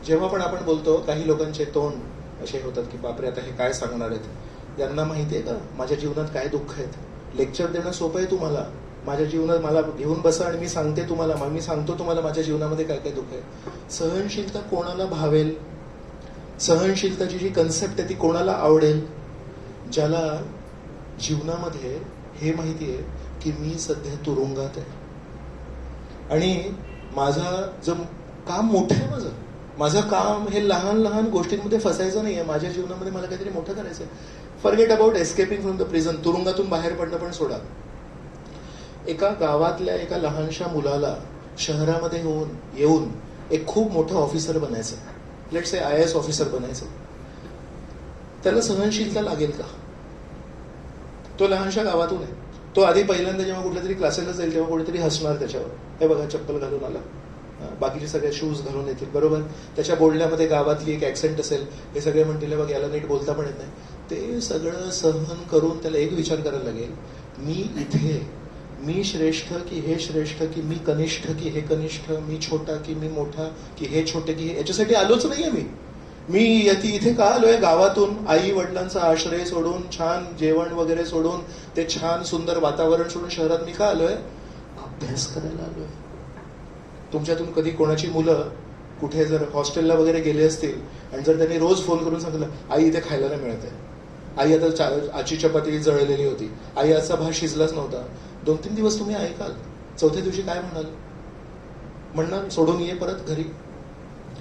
जेव्हा पण आपण बोलतो, काही लोकांचे तोंड असे होतात की बापरे आता हे काय सांगणार आहेत, यांना माहिती आहे का माझ्या जीवनात काय दुःख आहेत. लेक्चर देणं सोपं आहे तुम्हाला, माझ्या जीवनात मला घेऊन बसा आणि मी सांगते तुम्हाला, मी सांगतो तुम्हाला माझ्या जीवनामध्ये काय काय दुःख आहे. सहनशीलता कोणाला भावेल, सहनशीलताची जी कन्सेप्ट आहे ती कोणाला आवडेल, ज्याला जीवनामध्ये हे माहिती आहे की मी सध्या तुरुंगात आहे आणि माझा जो काम मोठं आहे, माझं काम हे लहान लहान गोष्टींमध्ये फसायचं नाही आहे. माझ्या जीवनामध्ये मला काहीतरी मोठं करायचं आहे. Forget about escaping from the prison. तुरुंगातून बाहेर पडणं पण सोडा. एका गावातल्या एका लहानशा मुलाला शहरामध्ये येऊन एक खूप मोठं ऑफिसर बनायचं, लेट्स से IAS ऑफिसर बनायचं, त्याला सहनशीलता लागेल का? तो लहानशा गावातून आहे. तो आधी पहिल्यांदा जेव्हा कुठल्या तरी क्लासेसला जाईल तेव्हा कोणीतरी हसणार त्याच्यावर, हे बघा चप्पल घालून आला, बाकीचे सगळे शूज घालून येतील, बरोबर. त्याच्या बोलण्यामध्ये गावातली एक ऍक्सेंट असेल, हे सगळे म्हणतील बघ याला नीट बोलता पण येत नाही. ते सगळं सहन करून त्याला एक विचार करायला लागेल, मी इथे, मी श्रेष्ठ की हे श्रेष्ठ, की मी कनिष्ठ की हे कनिष्ठ, मी छोटा की मी मोठा, की हे छोटे की हे, याच्यासाठी आलोच नाहीये मी इथे का आलोय? गावातून आई वडिलांचा आश्रय सोडून, छान जेवण वगैरे सोडून, ते छान सुंदर वातावरण सोडून शहरात मी का आलोय? अभ्यास करायला आलोय. तुमच्यातून कधी कोणाची मुलं कुठे जर हॉस्टेलला वगैरे गेले असतील आणि जर त्यांनी रोज फोन करून सांगितलं, आई इथे खायला नाही मिळत आहे, आई आता आजची चपाती जळलेली होती, आई आजचा भात शिजलाच नव्हता, 2-3 दिवस तुम्ही ऐकाल, चौथ्या दिवशी काय म्हणणार? सोडून ये परत घरी.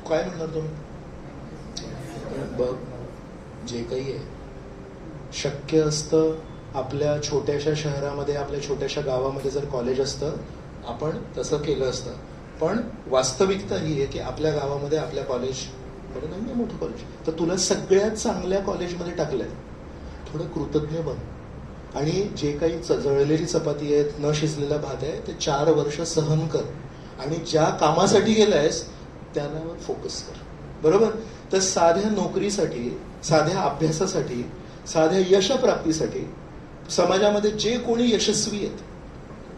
काय म्हणणार तुम्ही? बघ, जे काही आहे शक्य असतं आपल्या छोट्याशा शहरामध्ये, आपल्या छोट्याशा गावामध्ये जर कॉलेज असतं, आपण तसं केलं असतं. पण वास्तविकता ही आहे की आपल्या गावामध्ये, आपल्या कॉलेजमध्ये नाही आहे मोठं कॉलेज, तर तुला सगळ्यात चांगल्या कॉलेजमध्ये टाकलंय. थोडं कृतज्ञ बन आणि जे काही जळलेली चपाती आहे, न शिजलेला भात आहे, ते 4 वर्ष सहन कर आणि ज्या कामासाठी गेलायस त्यावर फोकस कर, बरोबर. तर साध्या नोकरीसाठी, साध्या अभ्यासासाठी, साध्या यशप्राप्तीसाठी समाजामध्ये जे कोणी यशस्वी आहेत,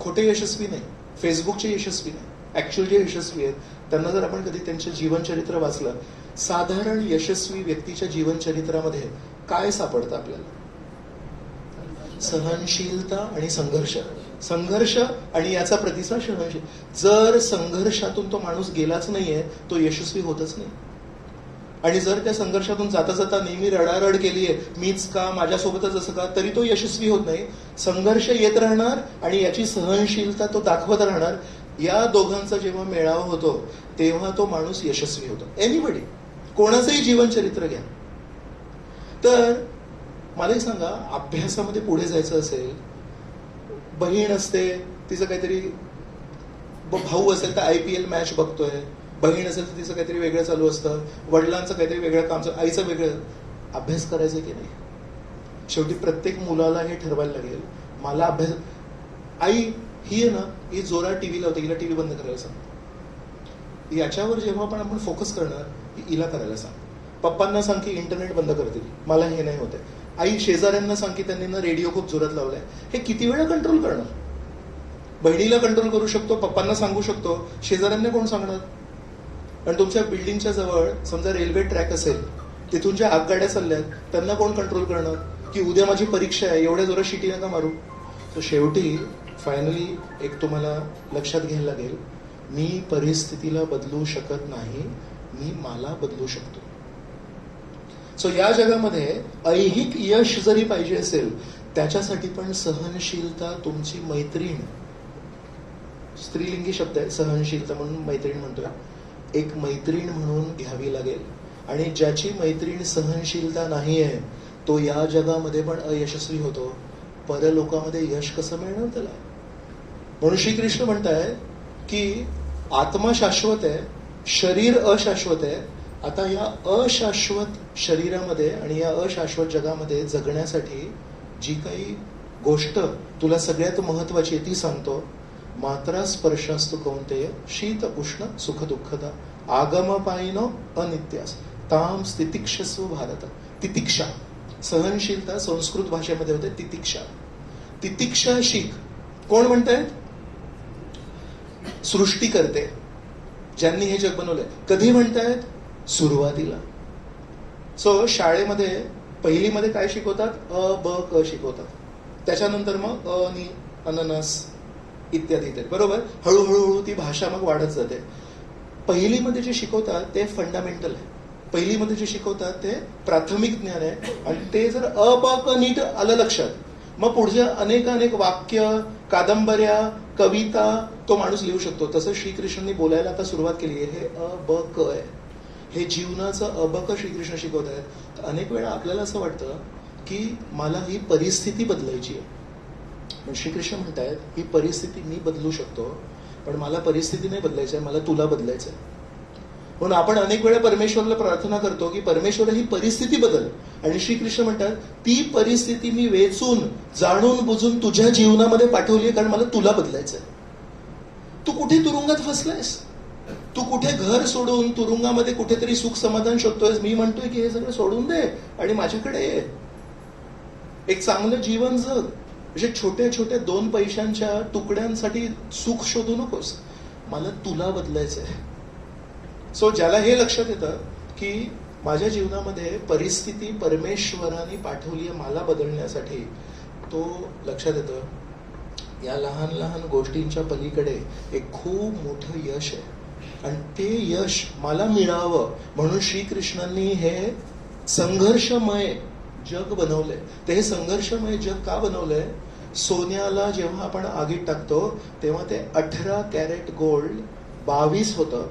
खोटे यशस्वी नाही, फेसबुकचे यशस्वी नाही, ऍक्च्युअल जे यशस्वी आहेत, त्यांना जर आपण कधी त्यांचे जीवनचरित्र वाचलं, साधारण यशस्वी व्यक्तीच्या जीवनचरित्रामध्ये काय सापडतं आपल्याला? सहनशीलता आणि संघर्ष आणि याचा प्रतिसाद सहनशील. जर संघर्षातून तो माणूस गेलाच नाहीये, तो यशस्वी होतच नाही. आणि जर त्या संघर्षातून जाता जाता नेहमी रडारड केलीये, मीच का, माझ्यासोबतच असं का, तरी तो यशस्वी होत नाही. संघर्ष येत राहणार आणि याची सहनशीलता तो दाखवत राहणार. या दोघांचा जेव्हा मेळावा होतो तेव्हा तो माणूस यशस्वी होतो. एनिबडी, कोणाचंही जीवनचरित्र घ्या. तर मला एक सांगा, अभ्यासामध्ये पुढे जायचं असेल, बहीण असते, तिचं काहीतरी, भाऊ असेल तर IPL मॅच बघतोय, बहीण असेल तर तिचं काहीतरी वेगळं चालू असतं, वडिलांचं काहीतरी वेगळं काम, आईचं वेगळं. अभ्यास करायचं की नाही? शेवटी प्रत्येक मुलाला हे ठरवायला लागेल, मला अभ्यास. आई ही आहे ना, ही जोरात टीव्ही लावते, हिला टीव्ही बंद करायला सांग. याच्यावर जेव्हा पण आपण फोकस करणार, हिला करायला सांग. पप्पांना सांग की इंटरनेट बंद करतील, मला हे नाही होते. आई शेजाऱ्यांना सांग की त्यांनी ना रेडिओ खूप जोरात लावलाय. हे किती वेळा कंट्रोल करणार? बहिणीला कंट्रोल करू शकतो, पप्पांना सांगू शकतो, शेजाऱ्यांना कोण सांगणार? आणि तुमच्या बिल्डिंगच्या जवळ समजा रेल्वे ट्रॅक असेल, तिथून ज्या आगगाड्या चालल्यात त्यांना कोण कंट्रोल करणार? की उद्या माझी परीक्षा आहे, एवढ्या जोरात शिटी नका मारू. तर शेवटी फायनली एक तुम्हाला लक्षात घ्यायला लागेल, मी परिस्थितीला बदलू शकत नाही, मी मला बदलू शकतो. सो या जगामध्ये ऐहिक यश जरी पाहिजे असेल, त्याच्यासाठी पण सहनशीलता तुमची मैत्रीण, स्त्रीलिंगी शब्द आहे सहनशीलता म्हणून मैत्रीण म्हणतोय, एक मैत्रीण म्हणून घ्यावी लागेल. आणि ज्याची मैत्रीण सहनशीलता नाही आहे, तो या जगामध्ये पण अयशस्वी होतो. परलोकामध्ये यश कसं मिळणार त्याला? म्हणून श्रीकृष्ण म्हणताय की आत्मा शाश्वत आहे, शरीर अशाश्वत आहे. आता या अशाश्वत शरीरामध्ये आणि या अशाश्वत जगामध्ये जगण्यासाठी जी काही गोष्ट तुला सगळ्यात महत्वाची आहे ती सांगतो. मात्रा स्पर्शास्तु कौंतेय शीत उष्ण सुख दुःखदा आगम पायनो अनित्यास ताम स्थितिक्षस्व भारत. तितिक्षा, सहनशीलता संस्कृत भाषेमध्ये होते तितिक्षा. तितिक्षा शिक. कोण म्हणतायत? सृष्टी करते, ज्यांनी हे जग बनवलंय. कधी म्हणतायत? सुरुवातीला. सो शाळेमध्ये पहिलीमध्ये काय शिकवतात? अ ब क शिकवतात. त्याच्यानंतर मग नि अननस इत्यादी इत्यादी, बरोबर. हळूहळू ती भाषा मग वाढत जाते. पहिलीमध्ये जे शिकवतात ते फंडामेंटल आहे. पहिलीमध्ये जे शिकवतात ते प्राथमिक ज्ञान आहे. आणि ते जर अ ब क नीट आलं लक्षात, मग पुढचे अनेक वाक्य, कादंबऱ्या, कविता तो माणूस लिहू शकतो. तसं श्रीकृष्णांनी बोलायला आता सुरुवात केली आहे. हे अ ब क आहे, हे जीवनाचं अबक श्रीकृष्ण शिकवत आहेत. अनेक वेळा आपल्याला असं वाटतं की मला ही परिस्थिती बदलायची आहे, पण श्रीकृष्ण म्हणतायत ही परिस्थिती मी बदलू शकतो, पण मला परिस्थिती नाही बदलायची आहे, मला तुला बदलायचं आहे. म्हणून आपण अनेक वेळा परमेश्वराला प्रार्थना करतो की परमेश्वर ही परिस्थिती बदल, आणि श्रीकृष्ण म्हणतात ती परिस्थिती मी वेचून जाणून बुजून तुझ्या जीवनामध्ये पाठवली आहे, कारण मला तुला बदलायचं आहे. तू कुठे तुरुंगात फसलायस, तू कुठे घर सोडून तुरुंगामध्ये कुठेतरी सुख समाधान शोधतोयस. मी म्हणतोय की हे सगळं सोडून दे आणि माझ्याकडे ये, एक चांगलं जीवन जग. म्हणजे छोट्या छोट्या 2 पैशांच्या तुकड्यांसाठी सुख शोधू नकोस, मला तुला बदलायचं आहे. सो ज्याला हे लक्षात येतं की माझ्या जीवनामध्ये परिस्थिती परमेश्वराने पाठवली आहे मला बदलण्यासाठी, तो लक्षात येतं या लहान लहान गोष्टींच्या पलीकडे एक खूप मोठं यश आहे, आणि ते यश मला मिळावं म्हणून श्रीकृष्णांनी हे संघर्षमय जग बनवलंय. ते हे संघर्षमय जग का बनवलंय? सोन्याला जेव्हा आपण आगीत टाकतो तेव्हा ते 18 कॅरेट गोल्ड 22 होतं.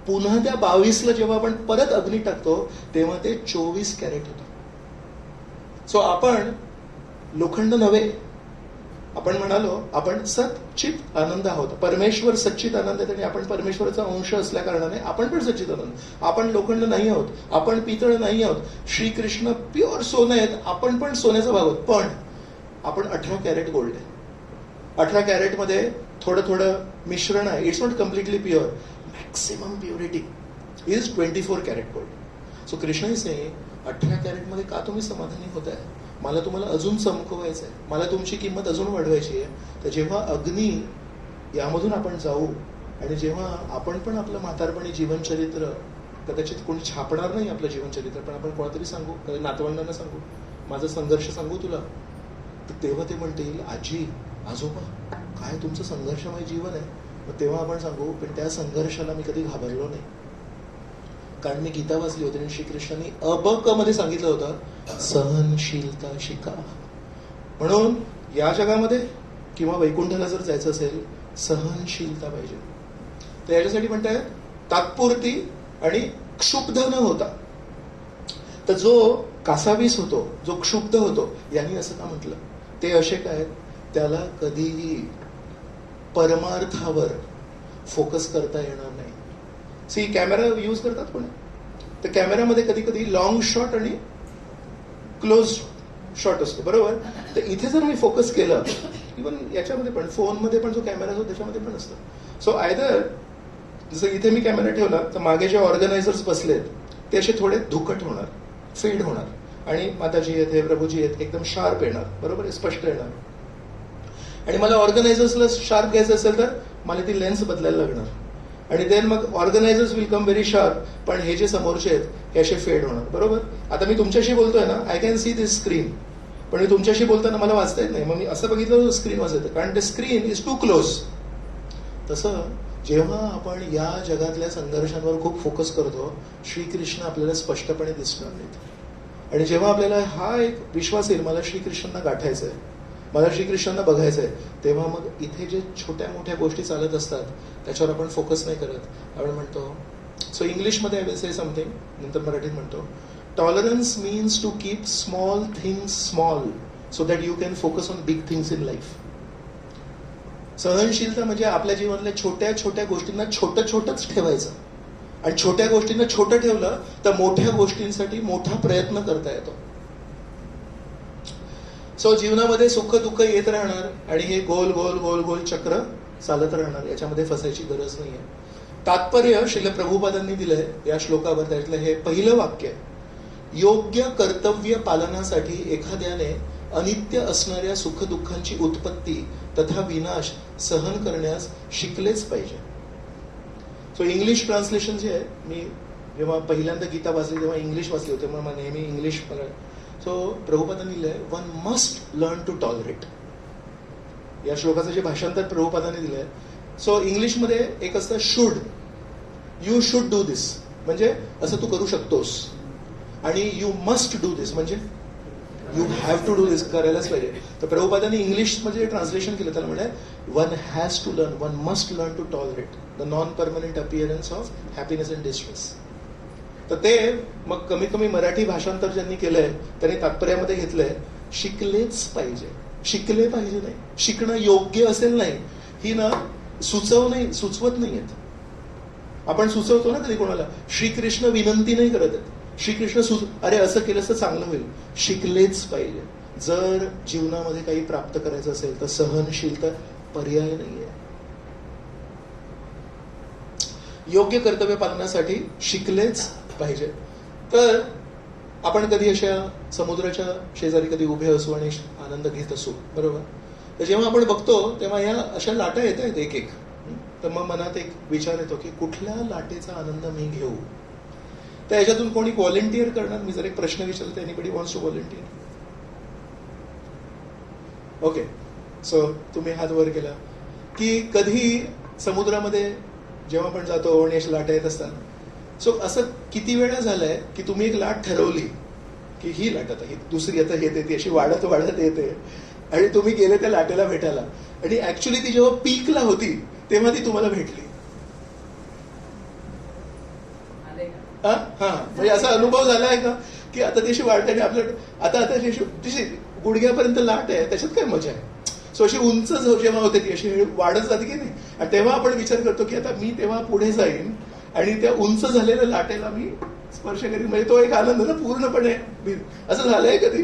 पुन्हा त्या 22ला जेव्हा आपण परत अग्नी टाकतो तेव्हा ते 24 कॅरेट होतं. सो आपण लोखंड नव्हे, आपण म्हणालो आपण सच्चित आनंद आहोत. परमेश्वर सच्चित आनंद आहे आणि आपण परमेश्वराचा अंश असल्या कारणाने आपण पण सच्चित आनंद. आपण लोखंड नाही आहोत, आपण पितळ नाही आहोत. श्रीकृष्ण प्युअर सोनं आहेत, आपण पण सोन्याचा भाग आहोत, पण आपण 18 कॅरेट गोल्ड आहे. 18 कॅरेटमध्ये थोडं थोडं मिश्रण आहे. It's not completely pure. Maximum purity is 24 carat gold. So Krishna is saying 18 कॅरेटमध्ये का तुम्ही समाधानी होत आहे? मला तुम्हाला अजून चमकवायचं आहे, मला तुमची किंमत अजून वाढवायची आहे. तर जेव्हा अग्नी यामधून आपण जाऊ आणि जेव्हा आपण पण आपलं म्हातारपणी जीवनचरित्र, कदाचित कोणी छापणार नाही आपलं जीवनचरित्र, पण आपण कोणातरी सांगू, कधी नातवंडांना सांगू, माझा संघर्ष सांगू तुला, तर तेव्हा ते म्हणतील आजी आजोबा काय तुमचं संघर्षमय जीवन आहे. मग तेव्हा आपण सांगू पण त्या संघर्षाला मी कधी घाबरलो नाही, कारण मी गीता वाचली होती आणि श्रीकृष्णांनी अबक मध्ये सांगितलं होतं सहनशीलता शिका. म्हणून या जगामध्ये किंवा वैकुंठाला जर जायचं असेल सहनशीलता पाहिजे. तर याच्यासाठी म्हणताय तात्पुरती आणि क्षुब्ध न होता. तर जो कासावीस होतो, जो क्षुब्ध होतो, यांनी असं का म्हटलं? ते असे काय, त्याला कधीही परमार्थावर फोकस करता येणार नाही. सी कॅमेरा यूज करतात कोणी, तर कॅमेरामध्ये कधी कधी लॉंग शॉट आणि क्लोज शॉट असतो, बरोबर. तर इथे जर मी फोकस केलं, इव्हन याच्यामध्ये पण फोनमध्ये पण जो कॅमेरा असतो त्याच्यामध्ये पण असतो. सो आयदर जसं इथे मी कॅमेरा ठेवला तर मागे जे ऑर्गनायझर्स बसलेत ते असे थोडे धुकट होणार, फेड होणार, आणि माताजी येते प्रभूजी येत एकदम शार्प येणार, बरोबर, स्पष्ट येणार. आणि मला ऑर्गनायझर्सला शार्प घ्यायचं असेल तर मला ती लेन्स बदलायला लागणार, आणि देन मग organisers will come very sharp, पण हे जे समोरचे आहेत हे असे फेड होणार, बरोबर. आता मी तुमच्याशी बोलतोय ना, I can see this screen, पण मी तुमच्याशी बोलताना मला वाचता येत नाही. मग मी असं बघितलं स्क्रीन वाचत, कारण ते स्क्रीन इज टू क्लोज. तसं जेव्हा आपण या जगातल्या संघर्षांवर खूप फोकस करतो, श्रीकृष्ण आपल्याला स्पष्टपणे दिसणार नाहीत. आणि जेव्हा आपल्याला हा एक विश्वास येईल मला श्रीकृष्णांना गाठायचं आहे, मला श्रीकृष्णांना बघायचं आहे, तेव्हा मग इथे जे छोट्या मोठ्या गोष्टी चालत असतात त्याच्यावर आपण फोकस नाही करत. आपण म्हणतो, सो इंग्लिशमध्ये आय विल से समथिंग, नंतर मराठीत म्हणतो, tolerance means to keep small things small so that you can focus on big things in life. सहनशीलता म्हणजे आपल्या जीवनातल्या छोट्या छोट्या गोष्टींना छोटं छोटंच ठेवायचं, आणि छोट्या गोष्टींना छोटं ठेवलं तर मोठ्या गोष्टींसाठी मोठा प्रयत्न करता येतो. सो जीवनामध्ये सुख दुःख येत राहणार आणि हे गोल गोल गोल गोल चक्र चालत राहणार, याच्यामध्ये फसायची गरज नाहीये. तात्पर्य श्रील प्रभुपादांनी दिलंय या श्लोकावर, त्यातलं हे पहिलं वाक्य, योग्य कर्तव्य पालनासाठी एखाद्याने अनित्य असणाऱ्या सुखदुःखांची उत्पत्ती तथा विनाश सहन करण्यास शिकलेच पाहिजे. सो इंग्लिश ट्रान्सलेशन जे आहे, मी जेव्हा पहिल्यांदा गीता वाचली तेव्हा इंग्लिश वाचली होते, मग नेहमी इंग्लिश. सो प्रभुपादांनी लिहिलंय one must learn to tolerate. या श्लोकाचं जे भाषांतर प्रभुपादांनी दिलंय, सो इंग्लिशमध्ये एक असतं should, you should do this म्हणजे असं तू करू शकतोस, आणि यू मस्ट डू दिस म्हणजे you have to do this, करायलाच पाहिजे. तर प्रभुपादांनी इंग्लिशमध्ये ट्रान्सलेशन केलं त्याला म्हणजे one has to learn, one must learn to tolerate the non permanent appearance of happiness and distress. तर ते मग कमीत कमी मराठी भाषांतर ज्यांनी केलंय त्यांनी तात्पर्यामध्ये घेतलंय शिकलेच पाहिजे. शिकले पाहिजे नाही. शिकणं योग्य असेल नाही ही ना सुचवत नाहीयेत. आपण सुचवतो ना कधी कोणाला, श्रीकृष्ण विनंती नाही करत आहेत. श्रीकृष्ण अरे असं केलं तर चांगलं होईल. शिकलेच पाहिजे. जर जीवनामध्ये काही प्राप्त करायचं असेल तर सहनशीलता पर्याय नाहीये. योग्य कर्तव्य पालनासाठी शिकलेच पाहिजे. तर आपण कधी अशा समुद्राच्या शेजारी कधी उभे असू आणि आनंद घेत असू, बरोबर. तर जेव्हा आपण बघतो तेव्हा या अशा लाटा येत आहेत एक एक. तर मग मनात एक विचार येतो की कुठल्या लाटेचा आनंद मी घेऊ. तर याच्यातून कोणी व्हॉलेंटियर करणार. मी जर एक प्रश्न विचारतो, anybody wants to volunteer? Okay, so तुम्ही हात वर केला की कधी समुद्रामध्ये जेव्हा आपण जातो आणि अशा लाटा येत असतात, सो असं किती वेळा झालंय की तुम्ही एक लाट ठरवली की ही लाट आता, ही दुसरी आता येते, ती अशी वाढत वाढत येते आणि तुम्ही गेले त्या लाटेला भेटायला आणि ऍक्च्युली ती जेव्हा पीकला होती तेव्हा ती तुम्हाला भेटली. हा, म्हणजे असा अनुभव झाला आहे का की आता ती अशी वाढते आणि आपल्या आता तिशी गुडघ्यापर्यंत लाट आहे, त्याच्यात काय मजा आहे. सो अशी उंच जेव्हा होते ती अशी वाढत जाते की नाही, आणि तेव्हा आपण विचार करतो की आता मी तेव्हा पुढे जाईन आणि त्या उंच झालेल्या लाटेला मी स्पर्श करीन. म्हणजे तो एक आनंद ना पूर्णपणे. असं झालंय कधी?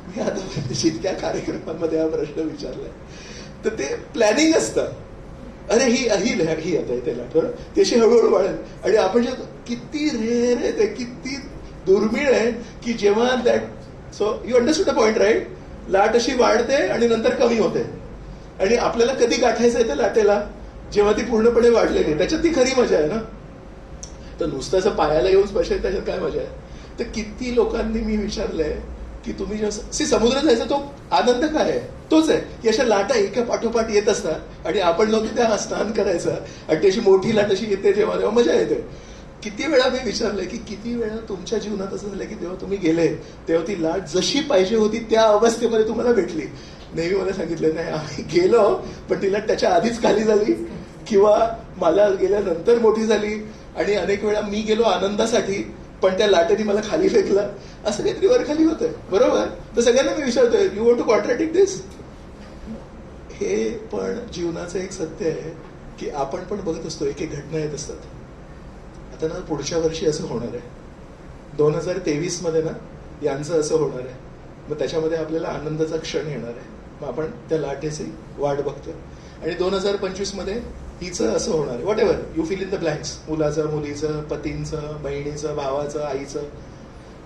मी आता जितक्या कार्यक्रमांमध्ये हा प्रश्न विचारलाय तर ते प्लॅनिंग असतं. अरे ही आता येते लाट, ती अशी हळूहळू वाढेल आणि आपण किती रेअर आहे ते, किती दुर्मिळ आहे की जेव्हा that. So you understand the point, right. लाट अशी वाढते आणि नंतर कमी होते आणि आपल्याला कधी गाठायचं आहे त्या लाटेला, जेव्हा ती पूर्णपणे वाढलेली, त्याच्यात ती खरी मजा आहे ना. तर नुसतं असं पायाला येऊन स्पर्श आहे त्याच्यात काय मजा आहे. तर किती लोकांनी मी विचारलंय की तुम्ही जेव्हा समुद्रात जायचा तो आनंद काय आहे, तोच आहे की अशा लाटा एका पाठोपाठ येत असतात आणि आपण लोक त्या स्नान करायचं आणि त्याची मोठी लाट अशी येते जेव्हा तेव्हा मजा येते. किती वेळा मी विचारलंय की किती वेळा तुमच्या जीवनात असं झालंय की तेव्हा तुम्ही गेले तेव्हा ती लाट जशी पाहिजे होती त्या अवस्थेमध्ये तुम्हाला भेटली. नेहमी मला सांगितलं नाही आम्ही गेलो पण ती लाट त्याच्या आधीच खाली झाली किंवा मला गेल्यानंतर मोठी झाली आणि अनेक वेळा मी गेलो आनंदासाठी पण त्या लाटेने मला खाली फेकलं. असं काहीतरी वर खाली होतंय, बरोबर. तर सगळ्यांना मी विचारतोय, यू वॉन्ट टू कॉन्ट्रॅडिक्ट दिस? हे पण जीवनाचं एक सत्य आहे की आपण पण बघत असतो एक एक घटना येत असतात. आता ना पुढच्या वर्षी असं होणार आहे, 2023 मध्ये ना यांचं असं होणार आहे. मग त्याच्यामध्ये आपल्याला आनंदाचा क्षण येणार आहे. मग आपण त्या लाटेची वाट बघतोय आणि 2025 मध्ये हिचं असं होणार आहे. Whatever you fill in the blanks, मुलाचं, मुलीचं, पतींचं, बहिणीचं, भावाचं, आईचं.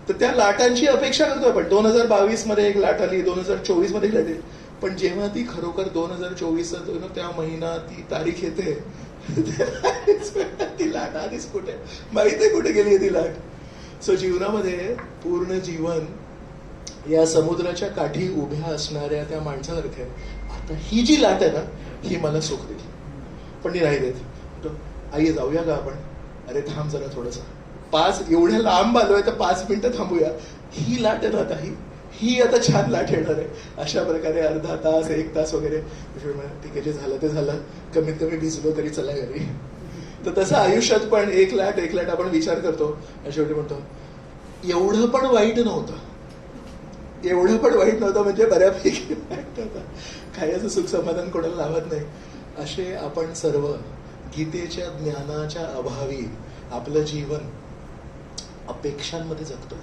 तर त्या लाटांची अपेक्षा करतो आपण. 2022 मध्ये एक लाट आली, 2024 मध्ये लाट आली, पण जेव्हा ती खरोखर 2024 त्या महिना ती तारीख येते ती लाट आधीच कुठे माहिती कुठे गेली आहे ती लाट. सो जीवनामध्ये पूर्ण जीवन या समुद्राच्या काठी उभ्या असणाऱ्या त्या माणसासारखे आता ही जी लाट आहे ना ही मला सुख देईल, पण ती नाही देत. आई जाऊया का आपण? अरे थांब जरा थोडस, 5 एवढ्या लांब आलोय तर 5 मिनिटं थांबूया. ही लाट आहे ना आता ही आता छान लाट येणार आहे. अशा प्रकारे अर्धा तास 1 तास वगैरे ठीक आहे, जे झालं ते झालं, कमीत कमी भिजलो तरी चला घरी. तर तसं आयुष्यात पण एक लाट आपण विचार करतो आणि शेवटी म्हणतो एवढं पण वाईट नव्हतं, एवढं पण वाईट नव्हतं, म्हणजे बऱ्यापैकी वाईट नव्हतं. खायचं सुख समाधान कोणाला लावत नाही. असे आपण सर्व गीतेच्या ज्ञानाच्या अभावी आपलं जीवन अपेक्षांमध्ये जगतोय.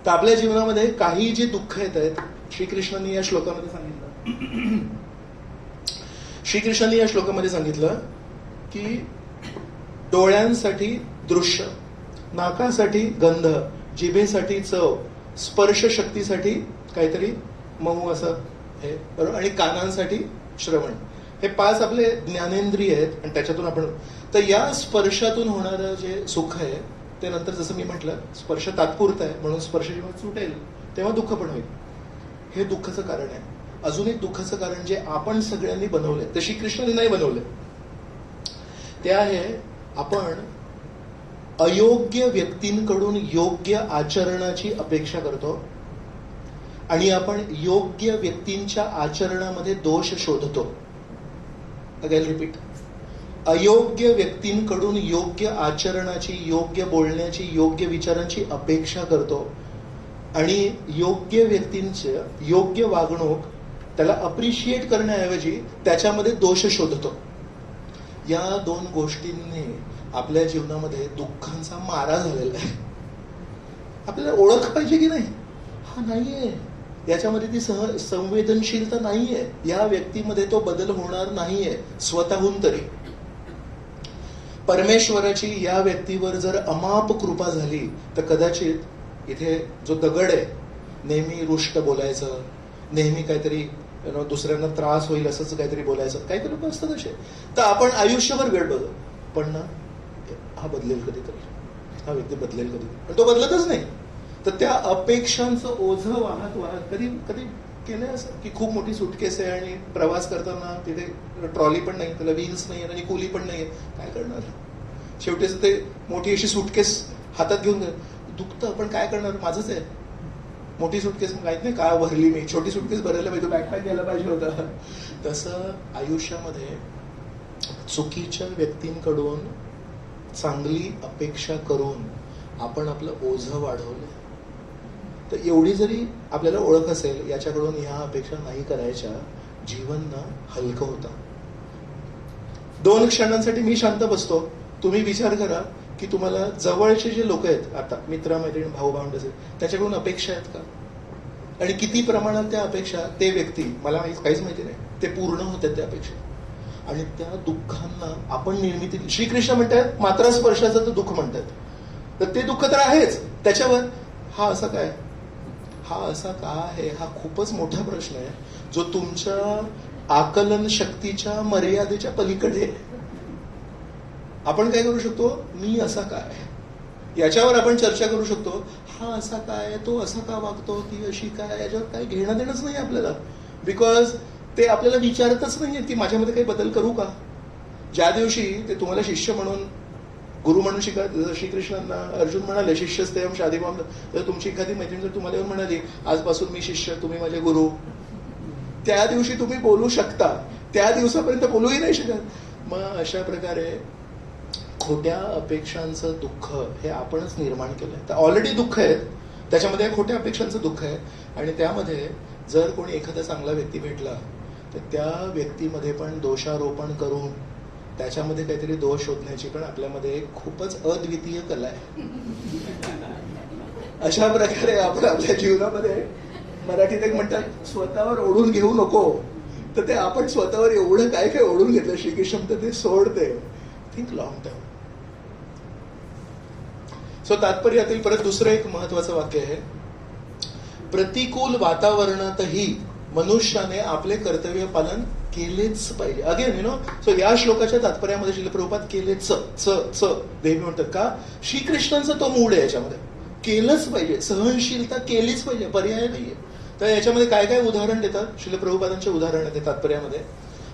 तर आपल्या जीवनामध्ये काही जे दुःख येत आहेत, श्रीकृष्णांनी या श्लोकामध्ये सांगितलं की डोळ्यांसाठी दृश्य, नाकासाठी गंध, जिभेसाठी चव, स्पर्श शक्तीसाठी काहीतरी मऊ असं हे, बरोबर, आणि कानांसाठी श्रवण. हे 5 आपले ज्ञानेंद्रिय आहेत आणि त्याच्यातून आपण. तर या स्पर्शातून होणारं जे सुख आहे ते नंतर जसं मी म्हटलं स्पर्श तात्पुरता आहे, म्हणून स्पर्श जेव्हा सुटेल तेव्हा दुःख पण होईल. हे दुःखाचं कारण आहे. अजून एक दुःखाचं कारण जे आपण सगळ्यांनी बनवलंय, ते श्रीकृष्णाने नाही बनवलंय, ते आहे आपण अयोग्य व्यक्तींकडून योग्य आचरणाची अपेक्षा करतो आणि आपण योग्य व्यक्तींच्या आचरणामध्ये दोष शोधतो. अगेन रिपीट, अयोग्य व्यक्तींकडून योग्य आचरणाची, योग्य बोलण्याची, योग्य विचारांची अपेक्षा करतो आणि योग्य व्यक्तींचं योग्य वागणूक त्याला अप्रिशिएट करण्याऐवजी त्याच्यामध्ये दोष शोधतो. या दोन गोष्टींनी आपल्या जीवनामध्ये दुःखांचा मारा झालेला आहे. आपल्याला ओळख पाहिजे की नाही? हा नाहीये. याच्यामध्ये ती संवेदनशीलता नाहीये. या व्यक्तीमध्ये तो बदल होणार नाहीये स्वतःहून तरी. परमेश्वराची या व्यक्तीवर जर अमाप कृपा झाली तर कदाचित इथे जो दगड आहे, नेहमी रुष्ट बोलायचं, नेहमी काहीतरी दुसऱ्यांना त्रास होईल असंच काहीतरी बोलायचं, काही काही लोक असतात असे, तर आपण आयुष्यभर वेळ बघू पण ना हा बदलेल कधीतरी, हा व्यक्ती बदलेल कधी, पण तो बदलतच नाही. तर त्या अपेक्षांचं ओझं वाहत वाहत कधी कधी केलंय असं की खूप मोठी सुटकेस आहे आणि प्रवास करताना तिथे ट्रॉली पण नाही, त्याला व्हील्स नाही आणि कुली पण नाहीये, काय करणार? शेवटी ते मोठी अशी सुटकेस हातात घेऊन दुखतं, पण काय करणार? माझंच आहे. मोठी सुटकेस माहित नाही का भरली मी, छोटी सुटकेस भरायला पाहिजे, बॅकपॅक घ्यायला पाहिजे होता. तसं आयुष्यामध्ये चुकीच्या व्यक्तींकडून चांगली अपेक्षा करून आपण आपलं ओझं वाढवलं. तर एवढी जरी आपल्याला ओळख असेल, याच्याकडून ह्या अपेक्षा नाही करायच्या, जीवन ना हलकं होतं. 2 क्षणांसाठी मी शांत बसतो. तुम्ही विचार करा की तुम्हाला जवळचे जे लोक आहेत, आता मित्र मैत्रीण भाऊ भावंड असेल, त्याच्याकडून अपेक्षा आहेत का? आणि किती प्रमाणात त्या अपेक्षा ते व्यक्ती, मला काहीच माहिती नाही, ते पूर्ण होतात त्या अपेक्षा. आणि त्या दुःखांना आपण निर्मिती, श्रीकृष्ण म्हणतात मात्रा स्पर्शाचं तर दुःख म्हणतात, तर ते दुःख तर आहेच. त्याच्यावर हा असा काय, हा असा का आहे, हा खूपच मोठा प्रश्न आहे, जो तुमच्या आकलन शक्तीच्या मर्यादेच्या पलीकडे आहे. आपण काय करू शकतो? मी असा काय, याच्यावर आपण चर्चा करू शकतो. हा असा काय, तो असा का वागतो, ती अशी काय, याच्यावर काही घेणं देणंच नाही आपल्याला. बिकॉज ते आपल्याला विचारतच नाहीये की माझ्यामध्ये काही बदल करू का. ज्या दिवशी ते तुम्हाला शिष्य म्हणून, गुरु म्हणून शिकत, श्रीकृष्णांना अर्जुन म्हणाले शिष्यस्तेयम शादीमाम, तर तुमची एखादी मैत्रीण जर तुम्हाला येऊन म्हणाली आजपासून मी शिष्य, तुम्ही माझे गुरु, त्या दिवशी तुम्ही बोलू शकता, त्या दिवसापर्यंत बोलूही नाही शकत. मग अशा प्रकारे खोट्या अपेक्षांचं दुःख हे आपणच निर्माण केलंय. तर ऑलरेडी दुःख आहे, त्याच्यामध्ये खोट्या अपेक्षांचं दुःख आहे. आणि त्यामध्ये जर कोणी एखादा चांगला व्यक्ती भेटला तर त्या व्यक्तीमध्ये पण दोषारोपण करून त्याच्यामध्ये काहीतरी दोष शोधण्याची पण आपल्यामध्ये खूपच अद्वितीय कला आहे. अशा प्रकारे आपण आपल्या जीवनामध्ये, मराठीत एक म्हणतात स्वतःवर ओढून घेऊ नको, तर ते आपण स्वतःवर एवढं काय काय ओढून घेतलं. श्रीकृष्ण तर ते सोडते. Think long term. सो तात्पर्यातील परत दुसरं एक महत्वाचं वाक्य आहे, प्रतिकूल वातावरणातही मनुष्याने आपले कर्तव्य पालन केलेच पाहिजे. अगेन सो या श्लोकाच्या तात्पर्यामध्ये श्रील प्रभुपाद केलेच नेहमी म्हणतात का, श्रीकृष्णांचा तो मूड आहे याच्यामध्ये, केलंच पाहिजे, सहनशीलता केलीच पाहिजे, पर्याय नाहीये. तर याच्यामध्ये काय काय उदाहरण देतात श्रील प्रभुपादांचे उदाहरण आहे तात्पर्यामध्ये.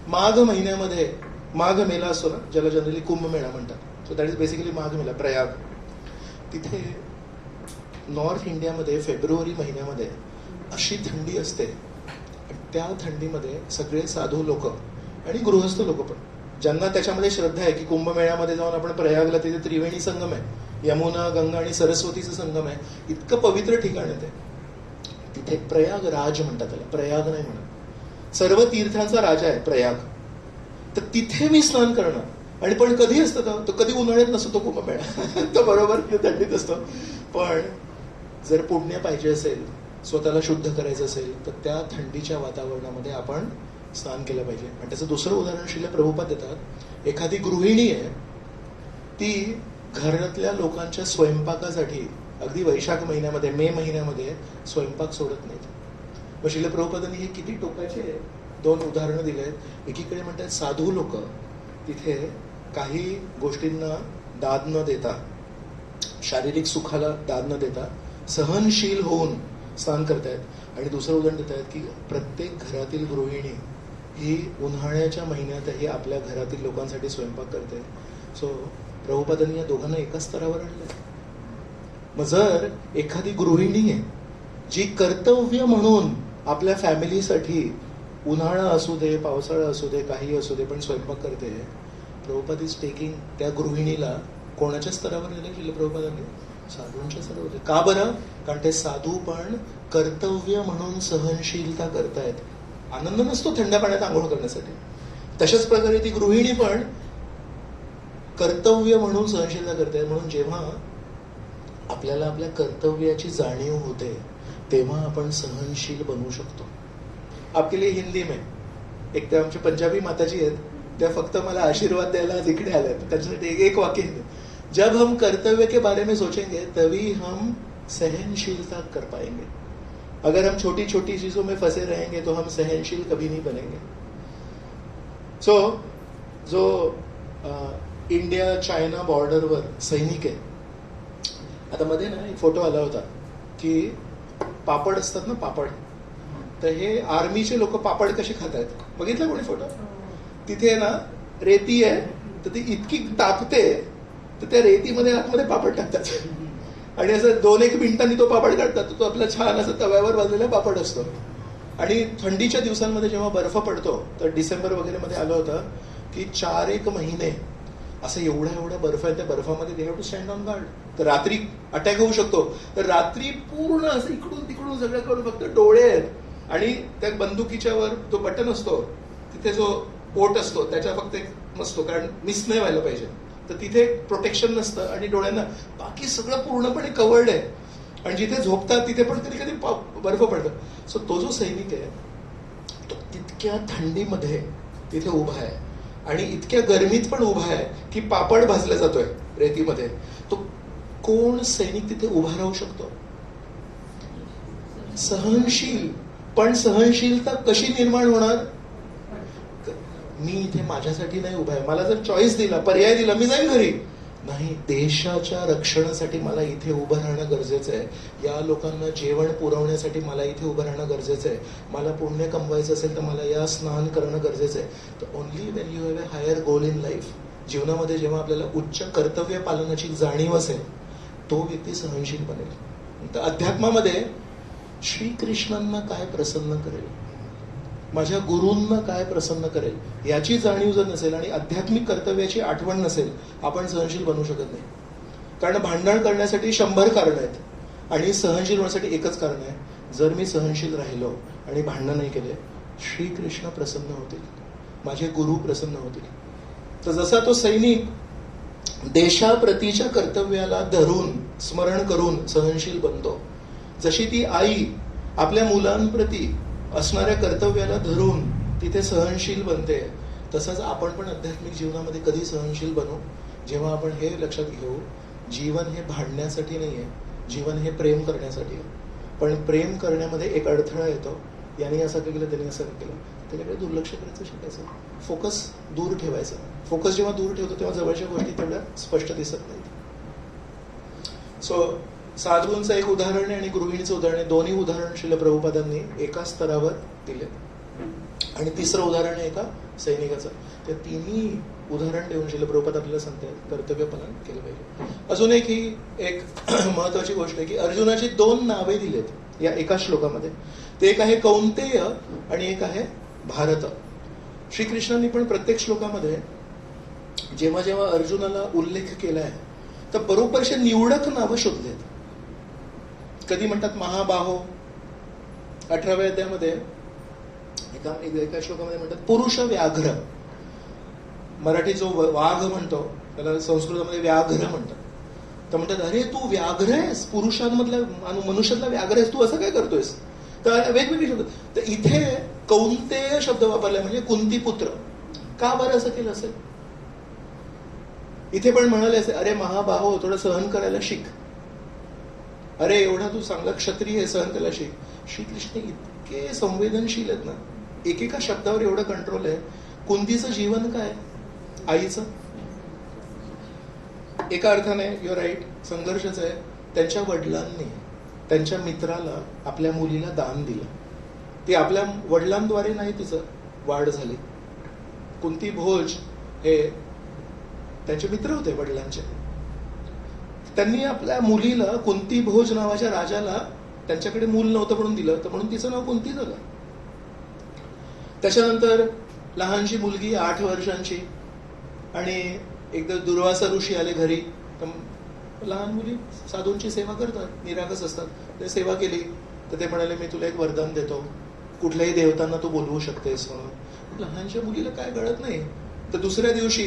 माघ महिन्यामध्ये, माघ मेला असतो ना, ज्याला जनरली कुंभमेळा म्हणतात, so that is basically Magh Mela, Prayag. तिथे नॉर्थ इंडियामध्ये फेब्रुवारी महिन्यामध्ये अशी थंडी असते, त्या थंडीमध्ये सगळे साधू लोक आणि गृहस्थ लोक पण, ज्यांना त्याच्यामध्ये श्रद्धा आहे की कुंभमेळ्यामध्ये जाऊन आपण प्रयागला, तिथे त्रिवेणी संगम आहे, यमुना गंगा आणि सरस्वतीचं संगम आहे, इतकं पवित्र ठिकाण आहे ते. तिथे प्रयागराज म्हणतात त्याला, प्रयाग नाही म्हणत. सर्व तीर्थांचा राजा आहे प्रयाग. तर तिथे मी स्नान करणार. आणि पण कधी असतं तो, कधी उन्हाळ्यात नसतो तो कुंभमेळा, तो बरोबर थंडीत असतो. पण जर पुण्य पाहिजे असेल, स्वतःला शुद्ध करायचं असेल, तर त्या थंडीच्या वातावरणामध्ये आपण स्नान केलं पाहिजे. आणि त्याचं दुसरं उदाहरण श्रील प्रभुपाद देतात. एखादी गृहिणी आहे, ती घरातल्या लोकांच्या स्वयंपाकासाठी अगदी वैशाख महिन्यामध्ये, मे महिन्यामध्ये स्वयंपाक सोडत नाहीत. मग श्रील प्रभुपादांनी हे किती टोकाचे 2 उदाहरणं दिले आहेत. एकीकडे म्हणतात साधू लोक तिथे काही गोष्टींना दाद न देता, शारीरिक सुखाला दाद न देता सहनशील होऊन स्नान करतायत. आणि दुसरं उदाहरण देत आहेत की प्रत्येक घरातील गृहिणी ही उन्हाळ्याच्या महिन्यातही आपल्या घरातील लोकांसाठी स्वयंपाक करते. सो प्रभुपादांनी या दोघांना एकाच स्तरावर आणलं. मग जर एखादी गृहिणी आहे जी कर्तव्य म्हणून आपल्या फॅमिलीसाठी उन्हाळा असू दे, पावसाळा असू दे, काही असू दे, पण स्वयंपाक करते, प्रभुपाद इज टेकिंग त्या गृहिणीला कोणाच्या स्तरावर नेलं श्रील प्रभुपादांनी? साधूंच्या सर्व होते. का बरं? कारण ते साधू पण कर्तव्य म्हणून सहनशीलता करतायत. आनंद नसतो थंड पाण्यात आंघोळ करण्यासाठी. तशाच प्रकारे ती गृहिणी पण कर्तव्य म्हणून सहनशीलता करतायत. म्हणून जेव्हा आपल्याला आपल्या कर्तव्याची जाणीव होते तेव्हा आपण सहनशील बनवू शकतो. आपके लिए हिंदी में एक तर आमची पंजाबी माताजी आहेत, त्या फक्त मला आशीर्वाद द्यायला आज इकडे आल्या. त्याच्यासाठी एक वाक्य हिंदी, जब हम कर्तव्य के बारे में सोचेंगे तभी हम सहनशीलता कर पाएंगे. अगर हम छोटी छोटी चीजों में फंसे रहेंगे तो हम सहनशील कभी नहीं बनेंगे. सो जो इंडिया चायना बॉर्डरवर सैनिक आहे, आता मध्ये ना एक फोटो आला होता की पापड असतात ना, पापड, तर हे आर्मीचे लोक पापड कसे खातायत बघितलं कोणी फोटो? तिथे ना रेती आहे, तर ती इतकी तापते तर त्या रेतीमध्ये आतमध्ये पापड टाकतात आणि असं 2-1 मिनिटांनी तो पापड काढतात. तो आपला छान असं तव्यावर भाजलेला पापड असतो. आणि थंडीच्या दिवसांमध्ये जेव्हा बर्फ पडतो, तर डिसेंबर वगैरे मध्ये आलं होतं की 4-1 महिने असं एवढा बर्फ आहे, त्या बर्फामध्ये they have to stand on guard. तर रात्री अटॅक होऊ शकतो, तर रात्री पूर्ण असं इकडून तिकडून सगळं करून फक्त डोळे आहेत आणि त्या बंदुकीच्या वर जो बटन असतो तिथे जो पोट असतो त्याच्या फक्त एक नसतो, कारण मिस नाही व्हायला पाहिजे, तर तिथे प्रोटेक्शन नसतं आणि डोळ्यांना बाकी सगळं पूर्णपणे कवर्ड आहे. आणि जिथे झोपतात तिथे पण कधी कधी बर्फ पडतं. सो तो जो सैनिक आहे तो तितक्या थंडीमध्ये तिथे उभा आहे आणि इतक्या गरमीत पण उभा आहे की पापड भाजला जातोय रेतीमध्ये. तो कोण सैनिक तिथे उभा राहू शकतो? सहनशील. पण सहनशीलता कशी निर्माण होणार? मी इथे माझ्यासाठी नाही उभा आहे. मला जर चॉईस दिला, पर्याय दिला, मी जाईल घरी. नाही, देशाच्या रक्षणासाठी मला इथे उभं राहणं गरजेचं आहे. या लोकांना जेवण पुरवण्यासाठी मला इथे उभं राहणं गरजेचं आहे. मला पुण्य कमवायचं असेल तर मला या स्नान करणं गरजेचं आहे. तर only when you have a higher goal in life, जीवनामध्ये जेव्हा आपल्याला उच्च कर्तव्य पालनाची जाणीव असेल, तो व्यक्ती सहनशील बनेल. तर अध्यात्मामध्ये श्रीकृष्णांना काय प्रसन्न करेल, माझ्या गुरूंना काय प्रसन्न करेल, याची जाणीव जर नसेल आणि आध्यात्मिक कर्तव्याची आठवण नसेल, आपण सहनशील बनू शकत नाही. कारण भांडण करण्यासाठी 100 कारणं आहेत आणि सहनशील होण्यासाठी एकच कारण आहे, जर मी सहनशील राहिलो आणि भांडण नाही केले, श्रीकृष्ण प्रसन्न होतील, माझे गुरु प्रसन्न होतील. तर जसा तो सैनिक देशाप्रतीच्या कर्तव्याला धरून स्मरण करून सहनशील बनतो, जशी ती आई आपल्या मुलांप्रती असणाऱ्या कर्तव्याला धरून तिथे सहनशील बनते, तसंच आपण पण आध्यात्मिक जीवनामध्ये कधी सहनशील बनू, जेव्हा आपण हे लक्षात घेऊ, जीवन हे भांडण्यासाठी नाही आहे, जीवन हे प्रेम करण्यासाठी आहे. पण प्रेम करण्यामध्ये एक अडथळा येतो, याने असं केलं त्याने असं केलं, त्याच्याकडे दुर्लक्ष करायचं शिकायचं, फोकस दूर ठेवायचा. फोकस जेव्हा दूर ठेवतो तेव्हा जवळच्या गोष्टी तेवढ्या स्पष्ट दिसत नाहीत. सो साधूंचं एक उदाहरण आहे आणि गृहिणीचं उदाहरण आहे. दोन्ही उदाहरण श्रील प्रभुपादांनी एका स्तरावर दिले आणि तिसरं उदाहरण आहे एका सैनिकाचं. त्या तिन्ही उदाहरण देऊन श्रील प्रभुपाद आपल्याला सांगतात कर्तव्य पालन केलं पाहिजे. अजून एक महत्वाची गोष्ट आहे की अर्जुनाची 2 नावे दिलेत या एका श्लोकामध्ये. ते एक आहे कौंतेय आणि एक आहे भारत. श्रीकृष्णांनी पण प्रत्येक श्लोकामध्ये जेव्हा जेव्हा अर्जुनाला उल्लेख केलाय तर बरोबरशे निवडक नावं शोधलेत. कधी म्हणतात महाबाहो, 18व्या अध्यायामध्ये एका श्लोकामध्ये म्हणतात पुरुष व्याघ्र. मराठी जो वाघ म्हणतो त्याला संस्कृतामध्ये व्याघ्र म्हणतात. तर म्हणतात अरे तू व्याघ्र आहेस, पुरुषांमधला मनुष्यातला व्याघ्र आहेस, तू असं काय करतोयस. तर वेगवेगळे शब्द. तर इथे कौंतेय शब्द वापरलाय म्हणजे कुंती पुत्र. का बरं असं केलं असेल? इथे पण म्हणाले असे अरे महाबाहो थोडं सहन करायला शिक, अरे एवढा तू चांगला क्षत्रिय आहे सहन करायला शिक. श्रीकृष्ण इतके संवेदनशील आहेत ना, एकेका शब्दावर एवढं कंट्रोल आहे. कुंतीचं जीवन काय, आईचं एका अर्थाने यू राईट संघर्षच आहे. त्यांच्या वडिलांनी त्यांच्या मित्राला आपल्या मुलीला दान दिलं. ती आपल्या वडिलांद्वारे नाही तिचं वाढ झाली. कुंती भोज हे त्यांचे मित्र होते वडिलांचे. त्यांनी आपल्या मुलीला कुंती भोज नावाच्या राजाला, त्यांच्याकडे मूल नव्हतं म्हणून दिलं, तर म्हणून तिचं नाव कुंती झालं. त्याच्यानंतर लहानशी मुलगी 8 वर्षांची आणि एकदा दुर्वासा ऋषी आले घरी, तर लहान मुली साधूंची सेवा करतात, निरागस असतात. ते सेवा केली तर ते म्हणाले मी तुला एक वरदान देतो, कुठल्याही देवतांना तू बोलवू शकतेस म्हणून. लहानशा मुलीला काय कळत नाही. तर दुसऱ्या दिवशी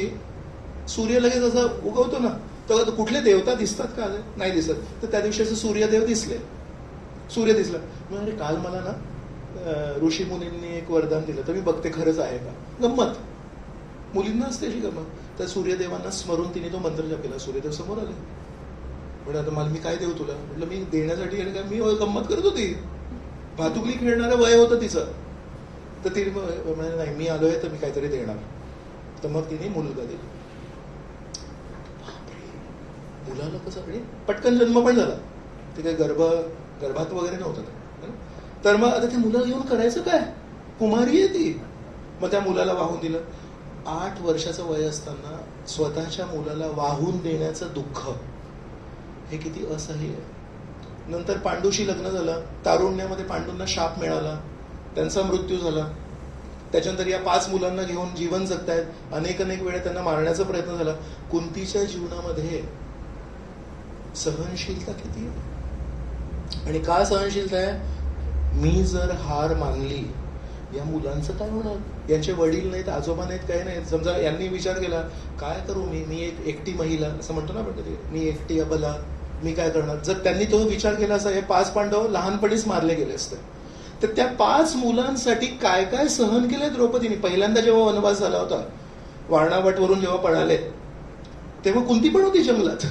सूर्य लगेच असा उगवतो ना, तर कुठले देवता दिसतात का, नाही दिसत. तर त्या दिवशी असं सूर्यदेव दिसले, सूर्य दिसला. म्हणजे काल मला ना ऋषी मुनींनी एक वरदान दिलं, तर मी बघते खरंच आहे का. गंमत, मुलींना असते अशी गंमत. तर सूर्यदेवांना स्मरून तिने तो मंत्र जप केला. सूर्यदेव समोर आले, म्हणजे आता मला मी काय देऊ तुला. म्हटलं मी देण्यासाठी काय, मी गंमत करत होती, भातुकली खेळणारं वय होतं तिचं. तर तिने म्हणाले नाही मी आलोय तर मी काहीतरी देणार. तर मग तिने मुलगा दिला. मुलाला कसं आणि पटकन जन्म पण झाला, ते काही गर्भात वगैरे नव्हतं. तर मग आता त्या मुलाला घेऊन करायचं काय, कुमारी आहे ती. मग त्या मुलाला वाहून दिलं. 8 वर्षाचं वय असताना स्वतःच्या मुलाला वाहून देण्याचं दुःख हे किती असह्य आहे. नंतर पांडूशी लग्न झालं. तारुण्यामध्ये पांडूंना शाप मिळाला, त्यांचा मृत्यू झाला. त्याच्यानंतर या 5 मुलांना घेऊन जीवन जगतायत. अनेक वेळा त्यांना मारण्याचा प्रयत्न झाला. कुंतीच्या जीवनामध्ये सहनशीलता किती आहे. आणि का सहनशीलता आहे, मी जर हार मानली या मुलांचं काय होणार. यांचे वडील नाहीत, आजोबा नाहीत, काही नाहीत. समजा यांनी विचार केला काय करू मी एक एकटी महिला, असं म्हणतो ना आपण कधी, मी एकटी अबला, मी काय करणार. जर त्यांनी तो विचार केला असता, हे 5 पांडव लहानपणीच मारले गेले असते. तर त्या 5 मुलांसाठी काय काय सहन केलंय द्रौपदीने. पहिल्यांदा जेव्हा वनवास झाला होता, वारणावटवरून जेव्हा पळाले, तेव्हा कुंती पण होती जंगलात.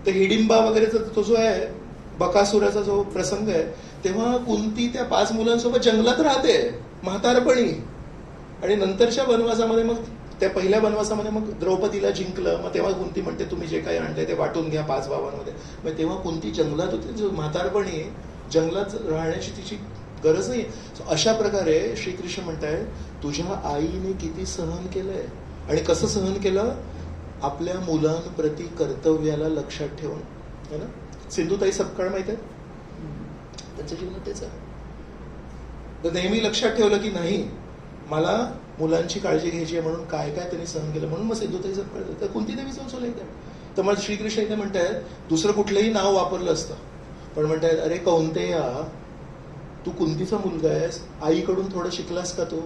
तर हिडिंबा वगैरेचा तो जो आहे, बकासुराचा जो प्रसंग आहे, तेव्हा कुंती त्या 5 मुलांसोबत जंगलात राहते म्हातारपणी. आणि नंतरच्या वनवासामध्ये, मग त्या पहिल्या वनवासामध्ये मग द्रौपदीला जिंकलं. मग तेव्हा कुंती म्हणते तुम्ही जे काही आणलंय ते वाटून घ्या 5 भावांमध्ये. मग तेव्हा कुंती जंगलात होते. जो म्हातारपणी जंगलात राहण्याची तिची गरज नाही. अशा प्रकारे श्रीकृष्ण म्हणताय तुझ्या आईने किती सहन केलंय. आणि कसं सहन केलं, आपल्या मुलांप्रती कर्तव्याला लक्षात ठेवून, है ना. सिंधुताई सपकाळ माहित आहे, त्यांच्या जीवनात तेच आहे. तर नेहमी लक्षात ठेवलं की नाही मला मुलांची काळजी घ्यायची आहे, म्हणून काय काय त्यांनी सहन केलं. म्हणून मग सिंधुताई सपकाळ, तर कुंती देवी संसोला इथे. तर मग श्रीकृष्ण इथे म्हणतायत दुसरं कुठलंही नाव वापरलं असतं, पण म्हणतायत अरे कौंतेया, तू कुंतीचा मुलगा आहेस, आईकडून थोडं शिकलास का तू,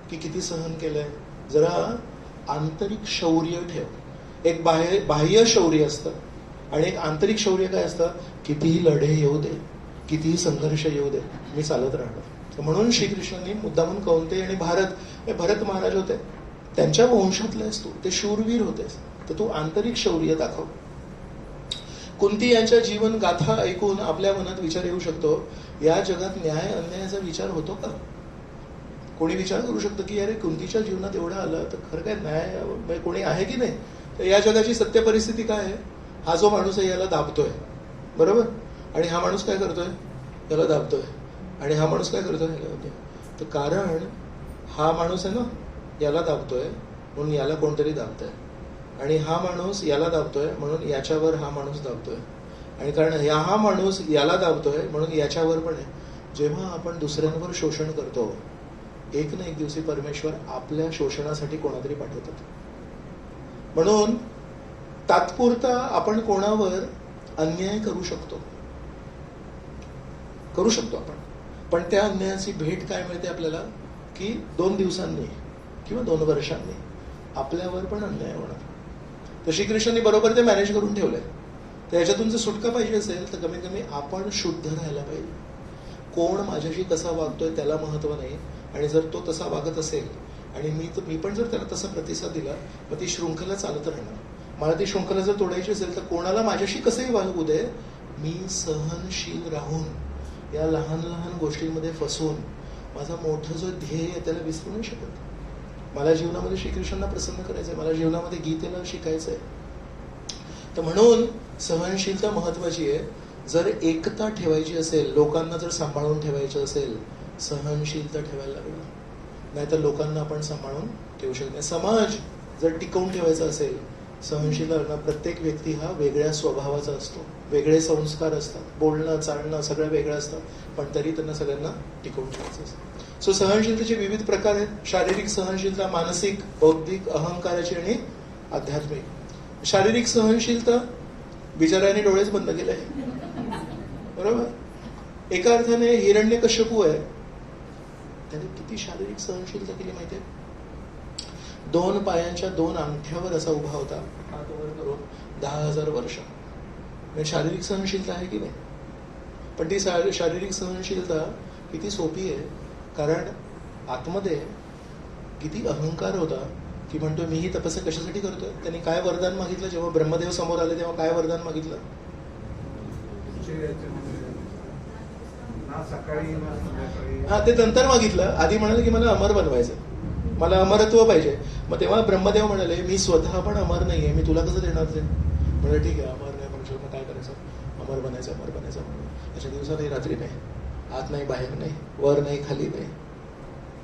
की किती सहन केलंय. जरा आंतरिक शौर्य ठेव. एक बाह्य शौर्य असतं आणि एक आंतरिक शौर्य काय असतं, कितीही लढे येऊ दे, कितीही संघर्ष येऊ दे, मी चालत राहणार. म्हणून श्रीकृष्णांनी मुद्दामून कौंतेय आणि भरत महाराज होते, त्यांच्या वंशातले आहेस तू, ते शूरवीर होतेस, तर तू आंतरिक शौर्य दाखव. कुंती यांच्या जीवन गाथा ऐकून आपल्या मनात विचार येऊ शकतो, या जगात न्याय अन्यायाचा विचार होतो का. कोणी विचार करू शकतं की अरे कुंतीच्या जीवनात एवढं आलं तर खरं काय न्याय कोणी आहे की नाही. तर या जगाची सत्य परिस्थिती काय आहे, हा जो माणूस आहे याला दाबतोय, बरोबर, आणि हा माणूस काय करतोय, याला दाबतोय, आणि हा माणूस काय करतोय, याला दाबतोय. तर कारण हा माणूस आहे ना याला दाबतोय म्हणून याला कोणतरी दाबतोय, आणि हा माणूस याला दाबतोय म्हणून याच्यावर हा माणूस दाबतोय, आणि कारण हा माणूस याला दाबतोय म्हणून याच्यावर पण आहे. जेव्हा आपण दुसऱ्यांवर शोषण करतो, एक ना एक दिवशी परमेश्वर आपल्या शोषणासाठी कोणातरी पाठवतात. म्हणून तात्पुरता आपण कोणावर अन्याय करू शकतो आपण, पण त्या अन्यायाची भेट काय मिळते आपल्याला, की 2 दिवसांनी किंवा 2 वर्षांनी आपल्यावर पण अन्याय होणार. तर श्रीकृष्णांनी बरोबर ते मॅनेज करून ठेवलंय. तर याच्यातून जर सुटका पाहिजे असेल तर कमीत कमी आपण शुद्ध राहायला पाहिजे. कोण माझ्याशी कसा वागतोय त्याला महत्व नाही, आणि जर तो तसा वागत असेल आणि मी पण जर त्याला तसा प्रतिसाद दिला, मग ती शृंखला चालत राहणार. मला ती शृंखला जर तोडायची असेल तर कोणाला माझ्याशी कसंही वागू दे, मी सहनशील राहून या लहान लहान गोष्टींमध्ये फसून माझा मोठं जो ध्येय आहे त्याला विसरू नाही शकत. मला जीवनामध्ये श्रीकृष्णांना प्रसन्न करायचंय, मला जीवनामध्ये गीतेला शिकायचंय. तर म्हणून सहनशीलता महत्वाची आहे. जर एकता ठेवायची असेल, लोकांना जर सांभाळून ठेवायचं असेल, सहनशीलता ठेवायला लागलं, नाहीतर लोकांना आपण सांभाळून ठेवू शकत नाही. समाज जर टिकवून ठेवायचा असेल, सहनशीलता, प्रत्येक व्यक्ती हा वेगळ्या स्वभावाचा असतो, वेगळे संस्कार असतात, बोलणं चालणं सगळं वेगळं असतं, पण तरी त्यांना सगळ्यांना टिकवून ठेवायचं असतं. सो सहनशीलतेचे विविध प्रकार आहेत. शारीरिक सहनशीलता, मानसिक, बौद्धिक, अहंकाराची आणि आध्यात्मिक. शारीरिक सहनशीलता बिचाऱ्याने डोळेच बंद केले. बरोबर. एका अर्थाने हिरण्यकश्यपू आहे, त्याने किती शारीरिक सहनशीलता केली माहितीये. 2 पायांच्या 2 अंगठ्यावर असा उभा होता, हात वर करून 10,000 वर्ष. म्हणजे शारीरिक सहनशीलता आहे की नाही. पण ती शारीरिक सहनशीलता किती सोपी आहे, कारण आतमध्ये किती अहंकार होता की म्हणतो मी ही तपस्या कशासाठी करतोय. त्यांनी काय वरदान मागितलं जेव्हा ब्रह्मदेव समोर आले, तेव्हा काय वरदान मागितलं. हा, ते नंतर मागितलं. आधी म्हणाले की मला अमर बनवायचं, मला अमरत्व पाहिजे. मग तेव्हा ब्रह्मदेव म्हणाले मी स्वतः पण अमर नाहीये, मी तुला कसं देणार ते. म्हणजे ठीक आहे, अमर नाही म्हणू शकत, काय करायचं, अमर बनायचं, अमर बनायचं. अशा दिवसात नाही, रात्री नाही, आत नाही, बाहेर नाही, वर नाही, खाली नाही.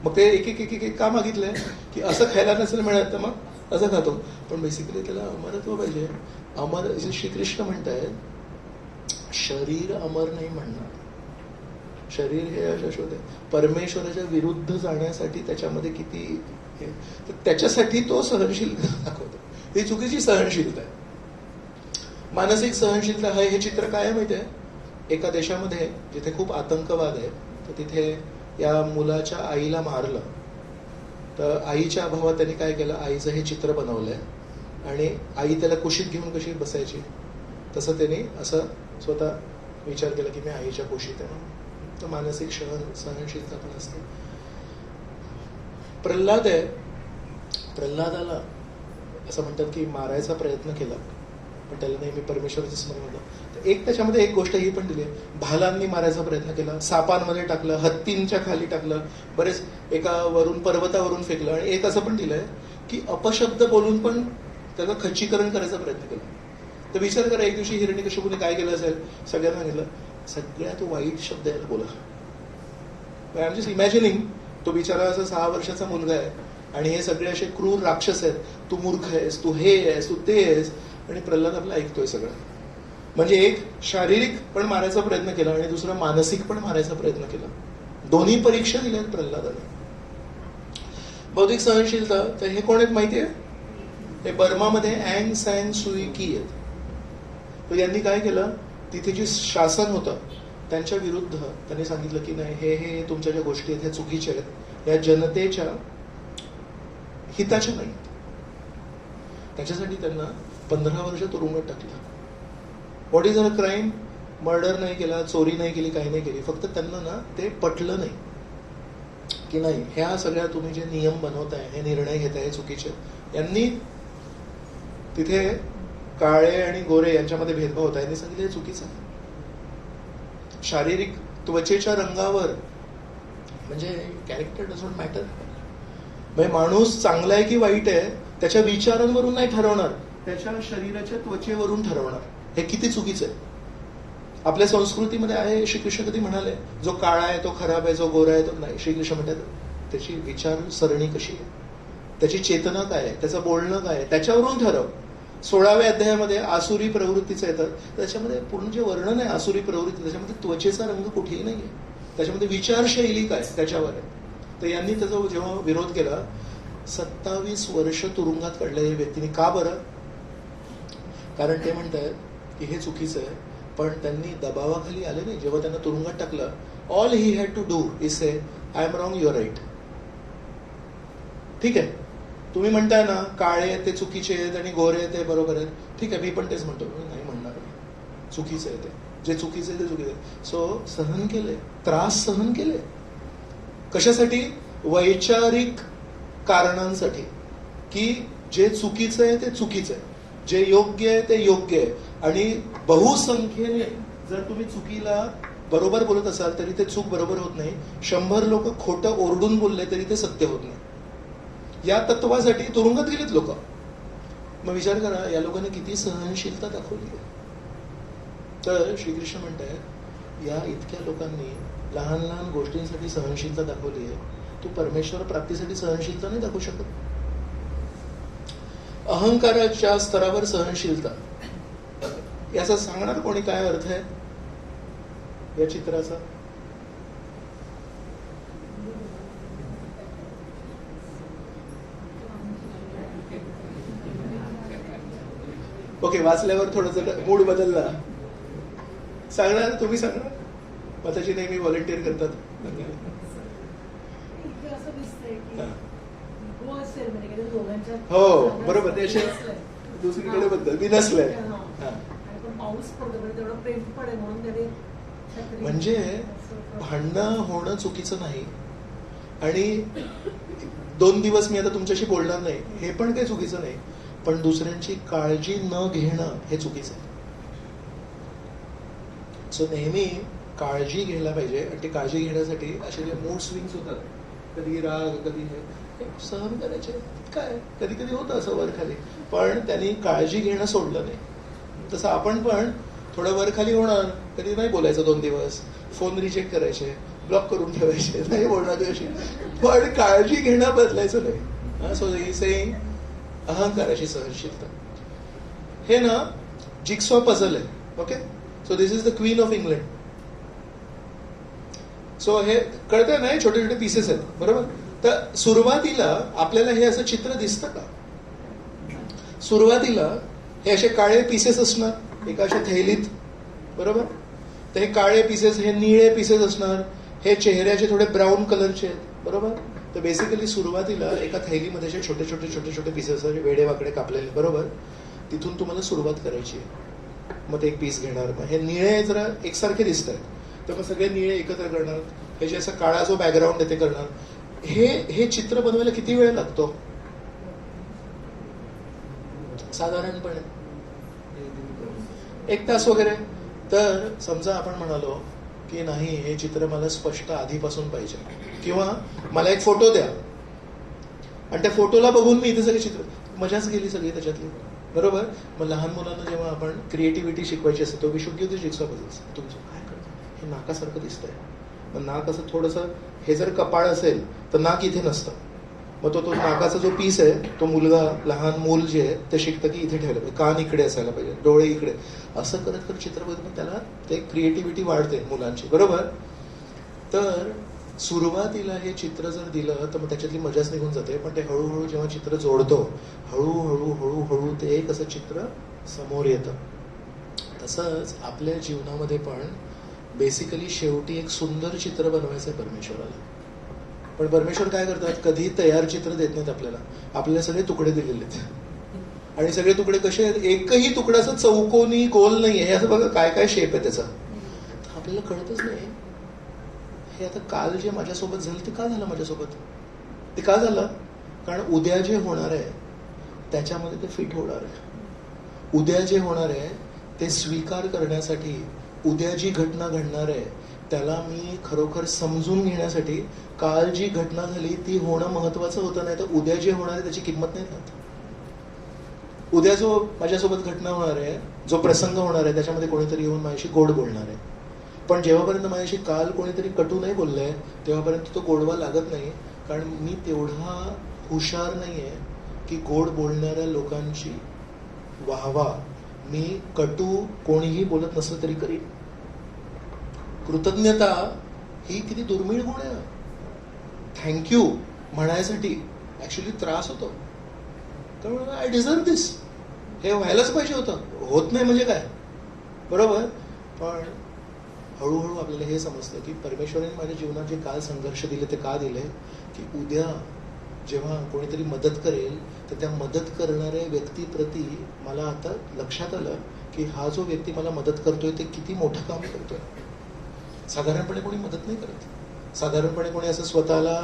मग ते एक एक एक एक का मागितलंय की असं खायला नसेल मिळत तर मग असं खातो. पण बेसिकली त्याला अमरत्व पाहिजे. अमर श्रीकृष्ण म्हणतायत शरीर अमर नाही म्हणणार. शरीर हे अशाश्वत आहे. परमेश्वराच्या विरुद्ध जाण्यासाठी त्याच्यामध्ये किती हे, तर त्याच्यासाठी तो सहनशीलता दाखवतो. ही चुकीची सहनशीलता आहे. मानसिक सहनशीलता आहे. हे चित्र काय आहे माहिती आहे. एका देशामध्ये जिथे खूप आतंकवाद आहे, तर तिथे या मुलाच्या आईला मारलं. तर आईच्या अभावात त्यांनी काय केलं, आईचं हे चित्र बनवलंय आणि आई त्याला कुशीत घेऊन कशी बसायची तसं त्यांनी असं स्वतः विचार केला की मी आईच्या कुशीत आहे. तर मानसिक सहनशीलता पण असते. प्रल्हाद आहे, प्रल्हादाला असं म्हणतात की मारायचा प्रयत्न केला, पण त्याला नेहमी परमेश्वराचं स्मरण होतं. तर एक त्याच्यामध्ये एक गोष्ट ही पण दिली आहे, भालांनी मारायचा प्रयत्न केला, सापांमध्ये टाकलं, हत्तींच्या खाली टाकलं, बरेच एका वरून पर्वतावरून फेकलं. आणि एक असं पण दिलंय की अपशब्द बोलून पण त्याचं खच्चीकरण करायचा प्रयत्न केला. तर विचार करा, एक दिवशी हिरण्यकश्यपूने काय केलं असेल, सगळ्यांना सांगितलं सगळ्यात वाईट शब्द आहेत बोला. आय एम जस्ट इमॅजिनिंग, तो बिचारा असा 6 वर्षाचा मुलगा आहे आणि हे सगळे असे क्रूर राक्षस आहेत, तू मूर्ख आहेस, तू हे आहेस, तू ते आहेस, आणि प्रल्हाद आपला ऐकतोय सगळं. म्हणजे एक शारीरिक पण मारायचा प्रयत्न केला आणि दुसरा मानसिक पण मारायचा प्रयत्न केला. दोन्ही परीक्षा दिल्या प्रल्हादाने. बौद्धिक सहनशीलता, तर हे कोण आहेत माहितीये, हे बर्मामध्ये अँग सॅन सुई की आहेत. तर यांनी काय केलं, तिथे जे शासन होतं त्यांच्या विरुद्ध त्यांनी सांगितलं की नाही, हे तुमच्या ज्या गोष्टी आहेत ह्या चुकीच्या आहेत, या जनतेच्या हिताच्या नाही. त्याच्यासाठी त्यांना 15 वर्ष तुरुंगात टाकलं. What is a crime. Murder नाही केला, चोरी नाही केली, काही नाही केली. फक्त त्यांना ना ते पटलं नाही की नाही, ह्या सगळ्या तुम्ही जे नियम बनवताय, हे निर्णय घेताय, हे चुकीचे. यांनी तिथे काळे आणि गोरे यांच्यामध्ये भेदभाव होता, यांनी सांगितलं हे चुकीचं आहे. शारीरिक त्वचेच्या रंगावर, म्हणजे कॅरेक्टर डझंट मॅटर. म्हणजे माणूस चांगला आहे की वाईट आहे त्याच्या विचारांवरून नाही ठरवणार, त्याच्या शरीराच्या त्वचेवरून ठरवणार. हे किती चुकीचं आहे. आपल्या संस्कृतीमध्ये आहे, श्रीकृष्ण कधी म्हणाले जो काळा आहे तो खराब आहे, जो गोरा आहे तो नाही. श्रीकृष्ण म्हणतात त्याची विचारसरणी कशी आहे, त्याची चेतना काय आहे, त्याचं बोलणं काय आहे, त्याच्यावरून ठरव. 16व्या अध्यायामध्ये आसुरी प्रवृत्तीचं येतं, त्याच्यामध्ये पूर्ण जे वर्णन आहे आसुरी प्रवृत्ती, त्याच्यामध्ये त्वचेचा रंग कुठेही नाहीये, त्याच्यामध्ये विचारशैली काय त्याच्यावर आहे. तर यांनी त्याचा जेव्हा विरोध केला, 27 वर्ष तुरुंगात काढले व्यक्तीने. का बरं. कारण ते म्हणतात की हे चुकीचं आहे, पण त्यांनी दबावाखाली आले नाही. जेव्हा त्यांना तुरुंगात टाकलं, all he had to do is say I am wrong, you're right. ठीक आहे, तुम्ही म्हणताय ना काळे ते चुकीचे आहेत आणि गोरे ते बरोबर आहेत, ठीक आहे, मी पण तेच म्हणतो, मी नाही म्हणणार, चुकीचं आहे ते, जे चुकीचं आहे ते चुकीचं आहे. सो सहन केले, त्रास सहन केले. कशासाठी. वैचारिक कारणांसाठी, की जे चुकीचं आहे ते चुकीचं आहे, जे योग्य आहे ते योग्य आहे. आणि बहुसंख्येने जर तुम्ही चुकीला बरोबर बोलत असाल तरी ते चूक बरोबर होत नाही. 100 लोक खोटं ओरडून बोलले तरी ते सत्य होत नाही. या तत्वासाठी तुरुंगात गेलेत लोक. मग विचार करा, या लोकांनी किती सहनशीलता दाखवली. तर श्रीकृष्ण म्हणतायत या इतक्या लोकांनी लहान लहान गोष्टींसाठी सहनशीलता दाखवली आहे, तू परमेश्वर प्राप्तीसाठी सहनशीलता नाही दाखवू शकत. अहंकाराच्या स्तरावर सहनशीलता, याचा सांगणार कोणी काय अर्थ आहे या चित्राचा. ओके, वाचल्यावर थोडंसं मूड बदलला. सांगणार, तुम्ही सांगणार. मताची नेहमी व्हॉलंटिअर करतात. हो बरोबर, ते असे दुसरीकडे बद्दल मी नसलंय. म्हणजे भांडणं होणं चुकीचं नाही, आणि 2 दिवस मी आता तुमच्याशी बोलणार नाही हे पण काही चुकीचं नाही, पण दुसऱ्यांची काळजी न घेणं हे चुकीचं आहे. सो नेहमी काळजी घ्यायला पाहिजे, आणि ती काळजी घेण्यासाठी असे जे मूड स्विंग्स होतात, कधी राग कधी हे सहन करायचे. काय कधी कधी होतं असं वर खाली, पण त्यांनी काळजी घेणं सोडलं नाही. तसं आपण पण थोडं वर खाली होणार, कधी नाही बोलायचं 2 दिवस, फोन रिजेक्ट करायचे, ब्लॉक करून ठेवायचे, नाही बोलणार दिवशी, पण काळजी घेणं बदलायचं नाही. सो ही सेइंग अहंकाराची सहनशीलता. हे ना जिक्सॉ पझल आहे. Okay, so this is the queen of England. So हे कळतंय ना, छोटे छोटे पीसेस आहेत बरोबर. तर सुरुवातीला आपल्याला हे असं चित्र दिसतं का? सुरुवातीला हे असे काळे पीसेस असणार एका अशा थैलीत बरोबर. तर हे काळे पीसेस, हे निळे पीसेस असणार, हे चेहऱ्याचे थोडे ब्राऊन कलरचे आहेत बरोबर. तर बेसिकली सुरुवातीला एका थैलीमध्ये असे छोटे छोटे छोटे छोटे पीसेस वेडे वाकडे कापलेले बरोबर. तिथून तुम्हाला सुरुवात करायची आहे. मग ते एक पीस घेणार, मग हे निळे जरा एकसारखे दिसत आहेत तर मग सगळे निळे एकत्र करणार, हे जे असा काळा जो बॅकग्राऊंड आहे ते करणार. हे चित्र बनवायला किती वेळ लागतो साधारणपणे? 1 तास वगैरे. तर समजा आपण म्हणालो की नाही, हे चित्र मला स्पष्ट आधीपासून पाहिजे, किंवा मला एक फोटो द्या आणि त्या फोटोला बघून मी इथे सगळे चित्र, मजाच गेली सगळी त्याच्यातली बरोबर. मग लहान मुलांना जेव्हा आपण क्रिएटिव्हिटी शिकवायची असते तो we should give the jigsaw puzzles. तुमचं काय करतं, हे नाकासारखं दिसतंय, पण नाक असं थोडंसं, हे जर कपाळ असेल तर नाक इथे नसतं, मग तो नाकाचा जो पीस आहे तो मुलगा, लहान मूल जे आहे ते शिकतं की इथे ठेवलं पाहिजे, कान इकडे असायला पाहिजे, डोळे इकडे, असं करत करत चित्र बघितलं त्याला ते क्रिएटिव्हिटी वाढते मुलांची बरोबर. तर सुरुवातीला हे चित्र जर दिलं तर मग त्याच्यातली मजाच निघून जाते, पण ते हळूहळू जेव्हा चित्र जोडतो, हळूहळू हळूहळू ते एक असं चित्र समोर येतं. तसंच आपल्या जीवनामध्ये पण बेसिकली शेवटी एक सुंदर चित्र बनवायचं आहे परमेश्वराला. पण परमेश्वर काय करतात, कधी तयार चित्र देत नाहीत आपल्याला. आपल्याला सगळे तुकडे दिलेले आहेत, आणि सगळे तुकडे कसे आहेत, एकही तुकडा असं चौकोनी गोल नाही आहे, असं बघा काय काय शेप आहे त्याचा, आपल्याला कळतच नाही. हे आता काल जे माझ्यासोबत झालं ते का झालं माझ्यासोबत, ते का झालं, कारण उद्या जे होणार आहे त्याच्यामध्ये ते फिट होणार आहे. उद्या जे होणार आहे ते स्वीकार करण्यासाठी, उद्या जी घटना घडणार आहे त्याला मी खरोखर समजून घेण्यासाठी काल जी घटना झाली ती होणं महत्वाचं होतं, नाही तर उद्या जे होणार आहे त्याची किंमत नाही राहत. उद्या जो माझ्यासोबत घटना होणार आहे, जो प्रसंग होणार आहे, त्याच्यामध्ये कोणीतरी येऊन माझ्याशी गोड बोलणार आहे, पण जेव्हापर्यंत माझ्याशी काल कोणीतरी कटू नाही बोललंय तेव्हापर्यंत तो गोडवा लागत नाही, कारण मी तेवढा हुशार नाहीये की गोड बोलणाऱ्या लोकांची वाहवा मी कटू कोणीही बोलत नसलं तरी करीन. कृतज्ञता ही किती दुर्मिळ गुण आहे. थँक्यू म्हणायसाठी ऍक्च्युली त्रास होतो, त्यामुळे आय डिझर्व दिस, हे व्हायलाच पाहिजे होतं, होत नाही म्हणजे काय बरोबर. पण हळूहळू आपल्याला हे समजतं की परमेश्वराने माझ्या जीवनात जे काल संघर्ष दिले ते का दिले, की उद्या जेव्हा कोणीतरी मदत करेल तर त्या मदत करणाऱ्या व्यक्तीप्रती मला आता लक्षात आलं की हा जो व्यक्ती मला मदत करतोय ते किती मोठं काम करतोय. साधारणपणे कोणी मदत नाही करत, साधारणपणे कोणी असं स्वतःला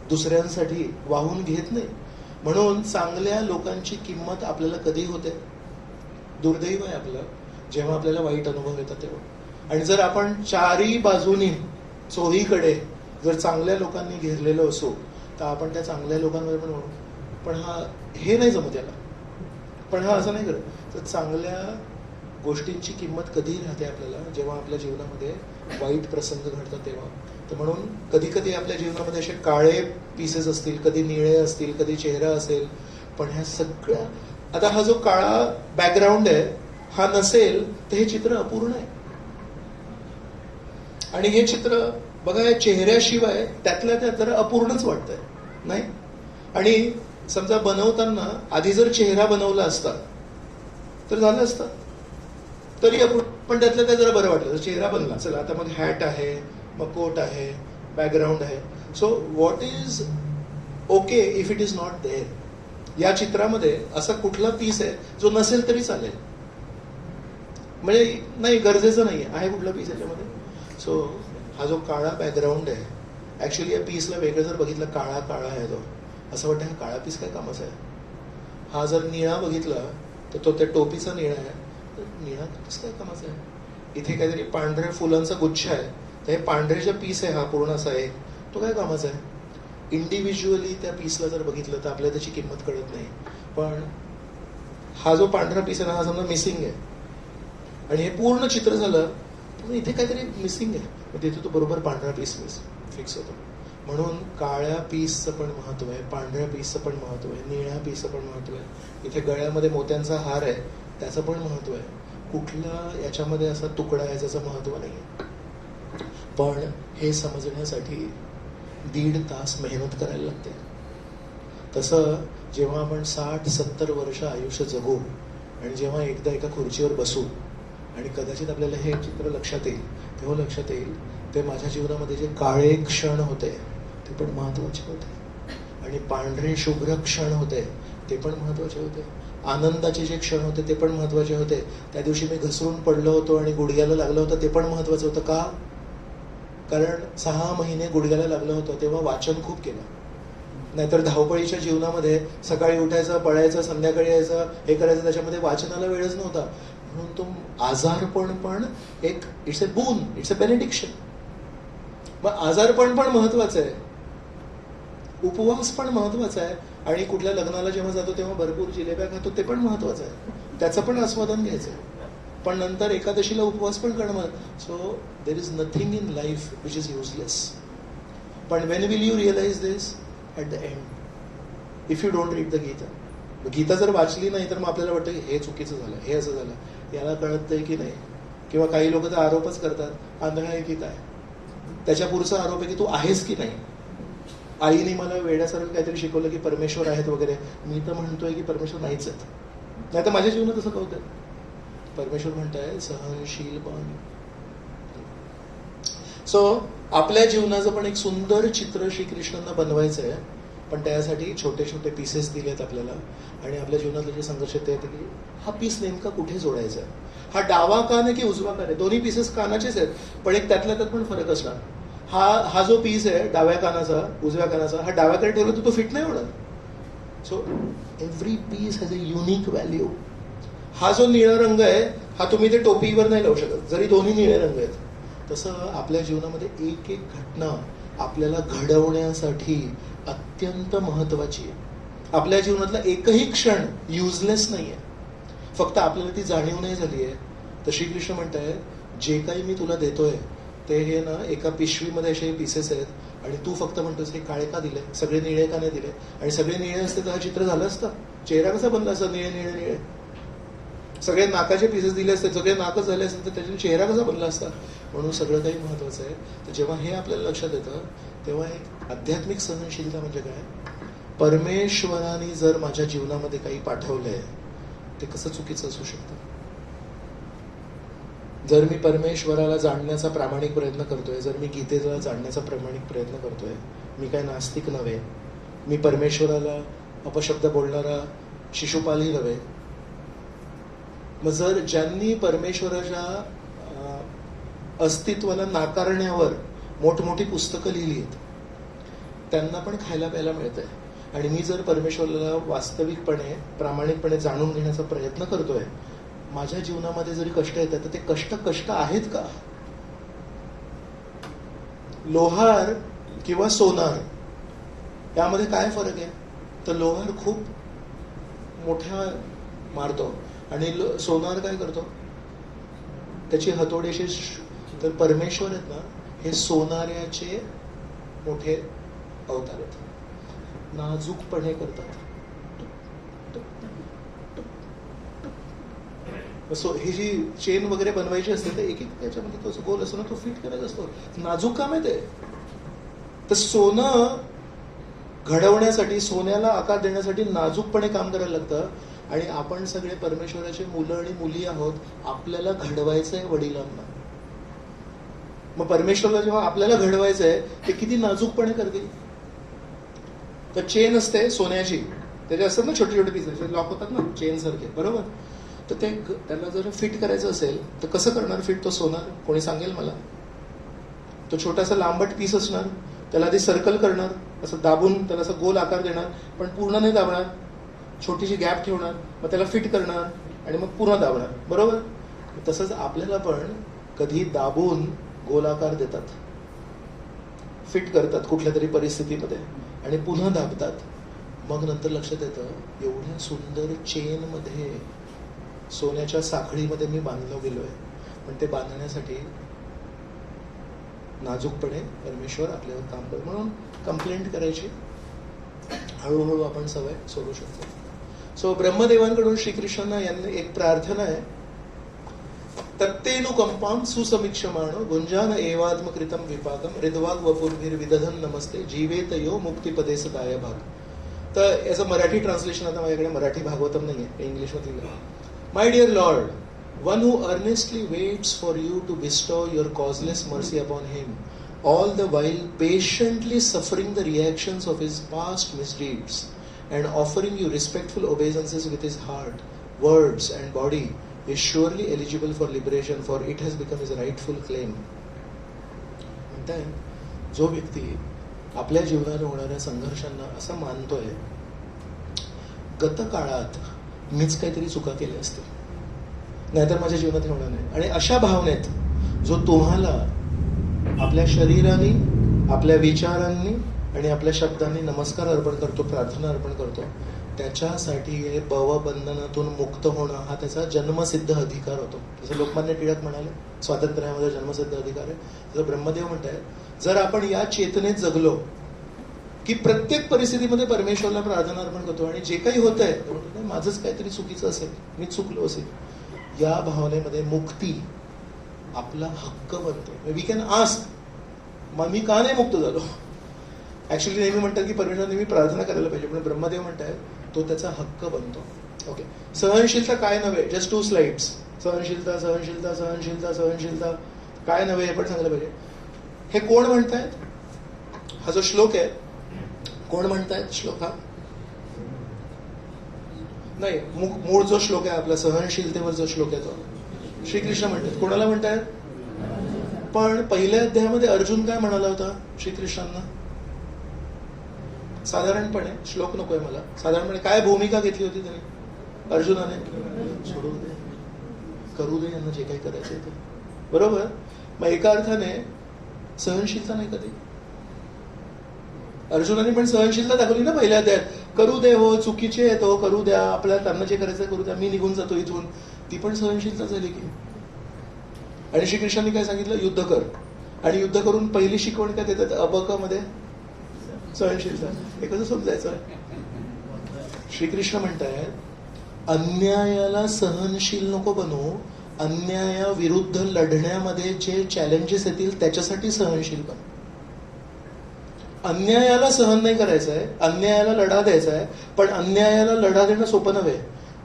दुसऱ्यांसाठी वाहून घेत नाही. म्हणून चांगल्या लोकांची किंमत आपल्याला कधी होते, दुर्दैव आहे आपलं जेव्हा आपल्याला वाईट अनुभव येतात तेव्हा. आणि जर आपण चारही बाजूनी चोहीकडे जर चांगल्या लोकांनी घेरलेलो असो तर आपण त्या चांगल्या लोकांवर पण म्हणू, पण हा हे नाही जमत याला, पण हा असं नाही करत. तर चांगल्या गोष्टींची किंमत कधी राहते आपल्याला, जेव्हा आपल्या जीवनामध्ये वाईट प्रसंग घडतात तेव्हा. तर म्हणून कधी कधी आपल्या जीवनामध्ये असे काळे पीसेस असतील, कधी निळे असतील, कधी चेहरा असेल, पण ह्या सगळ्या, आता हा जो काळा बॅकग्राऊंड आहे हा नसेल तर हे चित्र अपूर्ण आहे. आणि हे चित्र बघा या चेहऱ्याशिवाय त्यातल्या त्यात जरा अपूर्णच वाटतंय नाही. आणि समजा बनवताना आधी जर चेहरा बनवला असता तर झालं असतं. तरी आपण पण त्यातलं काय जरा बरं वाटलं, चेहरा बनला, चला आता मग हॅट आहे, मग कोट आहे, बॅकग्राऊंड आहे. So what is okay if it is not there. या चित्रामध्ये असा कुठला पीस आहे जो नसेल तरी चालेल, म्हणजे नाही गरजेचं नाही आहे कुठला पीस याच्यामध्ये. सो हा जो काळा बॅकग्राऊंड आहे, ऍक्च्युली या पीसला वेगळं जर बघितलं, काळा काळा आहे तो, असं वाटतं हा काळा पीस काय कामाचा आहे. हा जर निळा बघितला तर तो त्या टोपीचा निळा आहे, तर निळा पीस काय कामाचा आहे. इथे काहीतरी पांढऱ्या फुलांचा गुच्छ आहे, तर हे पांढरे जे पीस आहे हा पूर्ण असा आहे, तो काय कामाचा आहे. इंडिव्हिज्युअली त्या पीसला जर बघितलं तर आपल्याला त्याची किंमत कळत नाही. पण हा जो पांढरा पीस आहे ना, हा समजा मिसिंग आहे आणि हे पूर्ण चित्र झालं तर इथे काहीतरी मिसिंग आहे, मग तिथे तो बरोबर पांढरा पीस फिक्स होतो. म्हणून काळ्या पीसचं पण महत्व आहे, पांढऱ्या पीसचं पण महत्व आहे, निळ्या पीसचं पण महत्व आहे. इथे गळ्यामध्ये मोत्यांचा हार आहे त्याचं पण महत्व आहे. कुठला याच्यामध्ये असा तुकडा आहे ज्याचं महत्व नाही आहे. पण हे समजण्यासाठी 1.5 तास मेहनत करायला लागते. तसं जेव्हा आपण 60-70 वर्ष आयुष्य जगू आणि जेव्हा एकदा एका खुर्चीवर बसू आणि कदाचित आपल्याला हे चित्र लक्षात येईल, तेव्हा लक्षात येईल ते माझ्या जीवनामध्ये जे काळे क्षण होते ते पण महत्वाचे होते आणि पांढरे शुभ्र क्षण होते ते पण महत्वाचे होते. आनंदाचे जे क्षण होते ते पण महत्वाचे होते. त्या दिवशी मी घसरून पडलो होतो आणि गुडघ्याला लागलं होतं ते पण महत्वाचं होतं. का? कारण 6 महिने गुडघ्याला लागलं होतं तेव्हा वाचन खूप केलं. नाहीतर धावपळीच्या जीवनामध्ये सकाळी उठायचं, पळायचं, संध्याकाळी यायचं, हे करायचं, त्याच्यामध्ये वाचनाला वेळच नव्हता. म्हणून तो आजारपण पण एक इट्स अ बून, इट्स अ बेनेडिक्शन. मग आजारपण पण महत्वाचं आहे, उपवास पण महत्वाचा आहे आणि कुठल्या लग्नाला जेव्हा जातो तेव्हा भरपूर जिलेब्या खातो ते पण महत्वाचं आहे, त्याचं पण आस्वादन घ्यायचं. पण नंतर एकादशीला उपवास पण करणं. So there is nothing in life which is useless. पण when will you realise this? At the end, if you don't read the Gita. Gita जर वाचली नाही तर मग आपल्याला वाटतं की हे चुकीचं झालं, हे असं झालं, याला कळत नाही की नाही. किंवा काही लोक तर आरोपच करतात, आंधळा आहे की काय. त्याच्या पुढचा आरोप आहे की तू आहेस की नाही. आईने मला वेड्यासारखं काहीतरी शिकवलं की परमेश्वर आहेत वगैरे. मी तर म्हणतोय की परमेश्वर नाहीच आहेत. नाही तर माझ्या जीवनात असं कळतंय परमेश्वर म्हणताय सहनशील पण. सो आपल्या जीवनाचं पण एक सुंदर चित्र श्रीकृष्णांना बनवायचं आहे. पण त्यासाठी छोटे छोटे पीसेस दिलेत आपल्याला आणि आपल्या जीवनातले जे संघर्ष ते आहेत की हा पीस नेमका कुठे जोडायचा आहे. हा डावा कान आहे की उजवा कान आहे. दोन्ही पीसेस कानाचेच आहेत पण एक त्यातल्या त्यात पण फरक असणार. हा जो पीस आहे डाव्या कानाचा, उजव्या कानाचा, हा डाव्याकडे ठेवला तर तो फिट नाही होणार. So every piece has a unique value. हा जो निळा रंग आहे हा तुम्ही ते टोपीवर नाही लावू शकत जरी दोन्ही निळे रंग आहेत. तसं आपल्या जीवनामध्ये एक एक घटना आपल्याला घडवण्यासाठी अत्यंत महत्वाची आहे. आपल्या जीवनातला एकही क्षण युजलेस नाही आहे, फक्त आपल्याला ती जाणीव नाही झाली आहे. तर श्रीकृष्ण म्हणताय जे काही मी तुला देतोय ते हे ना एका पिशवीमध्ये असे पीसेस आहेत आणि तू फक्त म्हणतोस हे काळे का दिले, सगळे निळे का नाही दिले. आणि सगळे निळे असते तर हा चित्र झालं असतं. चेहरा कसा बनला असता निळे निळे निळे. सगळे नाकाचे पीसेस दिले असते, सगळे नाकच झाले असते तर त्याचा चेहरा कसा बनला असता. म्हणून सगळं काही महत्वाचं आहे. तर जेव्हा हे आपल्याला लक्षात येतं तेव्हा एक आध्यात्मिक सहनशीलता म्हणजे काय. परमेश्वराने जर माझ्या जीवनामध्ये काही पाठवलंय ते कसं चुकीचं असू शकतं. जर मी परमेश्वराला जाणण्याचा प्रामाणिक प्रयत्न करतोय, जर मी गीतेला जाणण्याचा प्रामाणिक प्रयत्न करतोय, मी काय नास्तिक नव्हे, मी परमेश्वराला अपशब्द बोलणारा शिशुपालही नव्हे. मग जर ज्यांनी परमेश्वराच्या अस्तित्वाला नाकारण्यावर मोठमोठी पुस्तकं लिहिली आहेत त्यांना पण खायला प्यायला मिळतंय आणि मी जर परमेश्वराला वास्तविकपणे प्रामाणिकपणे जाणून घेण्याचा प्रयत्न करतोय, माझ्या जीवनामध्ये जरी कष्ट येतात तर ते कष्ट आहेत का. लोहार किंवा सोनार यामध्ये काय फरक आहे. तर लोहार खूप मोठ्या मारतो आणि सोनार काय करतो, त्याची हतोडीशी. तर परमेश्वर आहेत ना हे सोनाऱ्याचे मोठे अवतार आहेत, नाजूकपणे करतात. सो ही जी चेन वगैरे बनवायची असते तर एक एक त्याच्यामध्ये तो गोल असतो ना तो फिट करायचा असतो, नाजूक काम आहे ते. तर सोनं घडवण्यासाठी, सोन्याला आकार देण्यासाठी नाजूकपणे काम करायला लागतं आणि आपण सगळे परमेश्वराचे मुलं आणि मुली आहोत. आपल्याला घडवायचंय वडिलांना. मग परमेश्वरला जेव्हा आपल्याला घडवायचंय ते किती नाजूकपणे करतील. तर चेन असते सोन्याची, त्याचे असतात ना छोटे छोटे पीस, लॉक होतात ना चेन सारखे, बरोबर. तर ते त्याला जर फिट करायचं असेल तर कसं करणार फिट तो सोना? कोणी सांगेल मला? तो छोटासा लांबट पीस असणार, त्याला आधी सर्कल करणार, असं दाबून त्याला असं गोल आकार देणार, पण पूर्ण नाही दाबणार, छोटीशी गॅप ठेवणार, मग त्याला फिट करणार आणि मग पूर्ण दाबणार, बरोबर. तसंच आपल्याला पण कधी दाबून गोलाकार देतात, फिट करतात कुठल्या तरी परिस्थितीमध्ये आणि पुन्हा दाबतात. मग नंतर लक्षात येतं एवढ्या सुंदर चेनमध्ये, सोन्याच्या साखळीमध्ये मी बांधलो गेलोय. पण ते बांधण्यासाठी नाजूकपणे परमेश्वर आपल्यावर काम करतो. म्हणून कंप्लेंट करायची हळूहळू आपण सवय सोडू शकतो. सो ब्रह्मदेवांकडून श्रीकृष्णांना यांनी एक प्रार्थना आहे, तत्तेनुकंपां सुसमीक्षमाणो गुंजान एवात्मकृतं विपाकम हृद्वाग वपुर्भिर्विदधन नमस्ते जीवेत यो मुक्तिपदे सदाय भाग. तर याचं मराठी ट्रान्सलेशन आता माझ्याकडे मराठी भागवतम नाही आहे, इंग्लिशमध्ये लिहिलं. My dear lord, one who earnestly waits for you to bestow your causeless mercy upon him, all the while patiently suffering the reactions of his past misdeeds and offering you respectful obeisances with his heart, words and body, is surely eligible for liberation, for it has become his rightful claim. म्हणताय जो व्यक्ती आपल्या जीवनात होणाऱ्या संघर्षांना असं मानतोय गतकाळात मीच काहीतरी चुका केल्या असतील, नाहीतर माझ्या जीवनात होणार नाही, आणि अशा भावनेत जो तुम्हाला आपल्या शरीराने, आपल्या विचारांनी आणि आपल्या शब्दांनी नमस्कार अर्पण करतो, प्रार्थना अर्पण करतो, त्याच्यासाठी हे भवबंधनातून मुक्त होणं हा त्याचा जन्मसिद्ध अधिकार होतो. जसं लोकमान्य टिळक म्हणाले स्वातंत्र्यामध्ये जन्मसिद्ध अधिकार आहे, तसं ब्रह्मदेव म्हणतात जर आपण या चेतनेत जगलो की प्रत्येक परिस्थितीमध्ये परमेश्वरला प्रार्थना अर्पण करतो आणि जे काही होत आहे माझंच काहीतरी चुकीचं असेल, मी चुकलो असेल, या भावनेमध्ये मुक्ती आपला हक्क बनतो. वी कॅन आस्क मी का नाही मुक्त झालो. ऍक्च्युली नेहमी म्हणतात की परमेश्वर नेहमी प्रार्थना करायला पाहिजे, पण ब्रह्मदेव म्हणतात तो त्याचा हक्क बनतो. ओके, सहनशीलता काय नव्हे, जस्ट 2 स्लाइड्स. सहनशीलता सहनशीलता सहनशीलता सहनशीलता काय नव्हे हे पण सांगायला पाहिजे. हे कोण म्हणतायत? हा जो श्लोक आहे कोण म्हणतायत? श्लोक हा नाही, मूळ जो श्लोक आहे आपला सहनशीलतेवर जो श्लोक आहे तो श्रीकृष्ण म्हणतात. कोणाला म्हणतात? पण पहिल्या अध्यायामध्ये अर्जुन काय म्हणाला होता श्रीकृष्णांना? साधारणपणे श्लोक नकोय मला, साधारणपणे काय भूमिका घेतली होती त्याने अर्जुनाने? सोडू दे, करू दे यांना जे काही करायचं ते, बरोबर. मग एका अर्थाने सहनशीलता नाही कधी. अर्जुनाने पण सहनशीलता दाखवली ना पहिल्या अध्यायात. करू दे हो, चुकीचे आहेत हो, करू द्या, आपल्याला त्यांना जे करायचं करू द्या, मी निघून जातो इथून. ती पण सहनशीलता झाली की. आणि श्रीकृष्णांनी काय सांगितलं? युद्ध कर. आणि युद्ध करून पहिली शिकवण काय देतात अबक मध्ये? सहनशीलता. हे कसं समजायचं? श्रीकृष्ण म्हणतायत अन्यायाला सहनशील नको बनू, अन्यायाविरुद्ध लढण्यामध्ये जे चॅलेंजेस येतील त्याच्यासाठी सहनशील बन. अन्यायाला सहन नाही करायचं आहे, अन्यायाला लढा द्यायचा आहे, पण अन्यायाला लढा देणं सोपं नव्हे.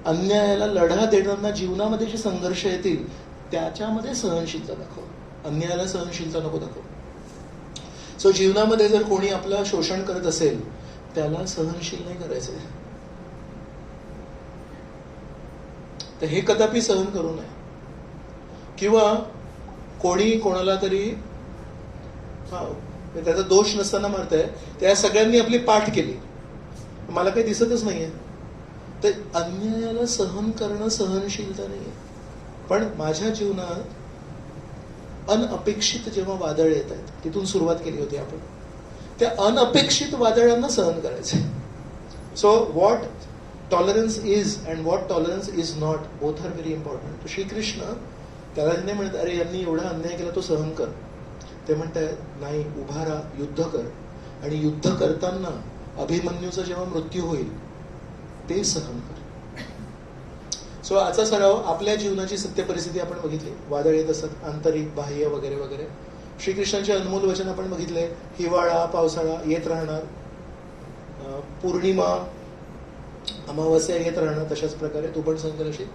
अन्यायाला लढा देताना जीवनामध्ये जे संघर्ष येतील त्याच्यामध्ये सहनशीलता दाखव, अन्यायाला सहनशीलता नको दाखव. सो जीवनामध्ये जर कोणी आपलं शोषण करत असेल त्याला सहनशील नाही करायचंय, तर हे कदापि सहन करू नये. किंवा कोणी कोणाला तरी त्याचा दोष नसताना मारताय, त्या सगळ्यांनी आपली पाठ केली, मला काही दिसतच नाहीये, तर अन्यायाला सहन करणं सहनशीलता नाहीये. पण माझ्या जीवनात अनअपेक्षित जेव्हा वादळ येत आहेत, तिथून सुरुवात केली होती आपण, त्या अनअपेक्षित वादळांना सहन करायचंय. So what tolerance is and what tolerance is not, both are very important. Shri Krishna त्याला नाही म्हणत अरे यांनी एवढा अन्याय केला तो सहन कर. ते म्हणतात नाही, उभा राहा, युद्ध कर, आणि युद्ध करताना अभिमन्यूचा जेव्हा मृत्यू होईल ते सहन कर. सो आजचा सराव आपल्या जीवनाची सत्य परिस्थिती आपण बघितली, वादळ येत असत आंतरिक बाह्य वगैरे वगैरे. श्रीकृष्णांचे अनमोल वचन आपण बघितले, हिवाळा पावसाळा येत राहणार, पौर्णिमा अमावस्या येत राहणं, तशाच प्रकारे तू पण सहन करशील.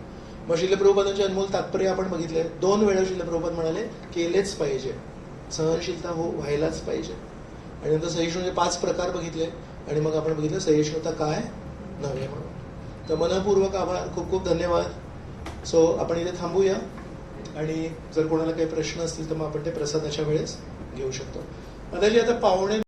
मग श्रील प्रभुपादांचे अनमोल तात्पर्य आपण बघितले. 2 वेळा श्रील प्रभुपाद म्हणाले केलेच पाहिजे, सहनशीलता व्हायलाच पाहिजे. आणि नंतर सहिष्णूचे 5 प्रकार बघितले आणि मग आपण बघितलं सहिष्णुता काय नव्हे म्हणून. तर मनपूर्वक आभार, खूप खूप धन्यवाद. सो आपण इथे थांबूया आणि जर कोणाला काही प्रश्न असतील तर मग आपण ते प्रसादाच्या वेळेस घेऊ शकतो. आता जे आता पावणे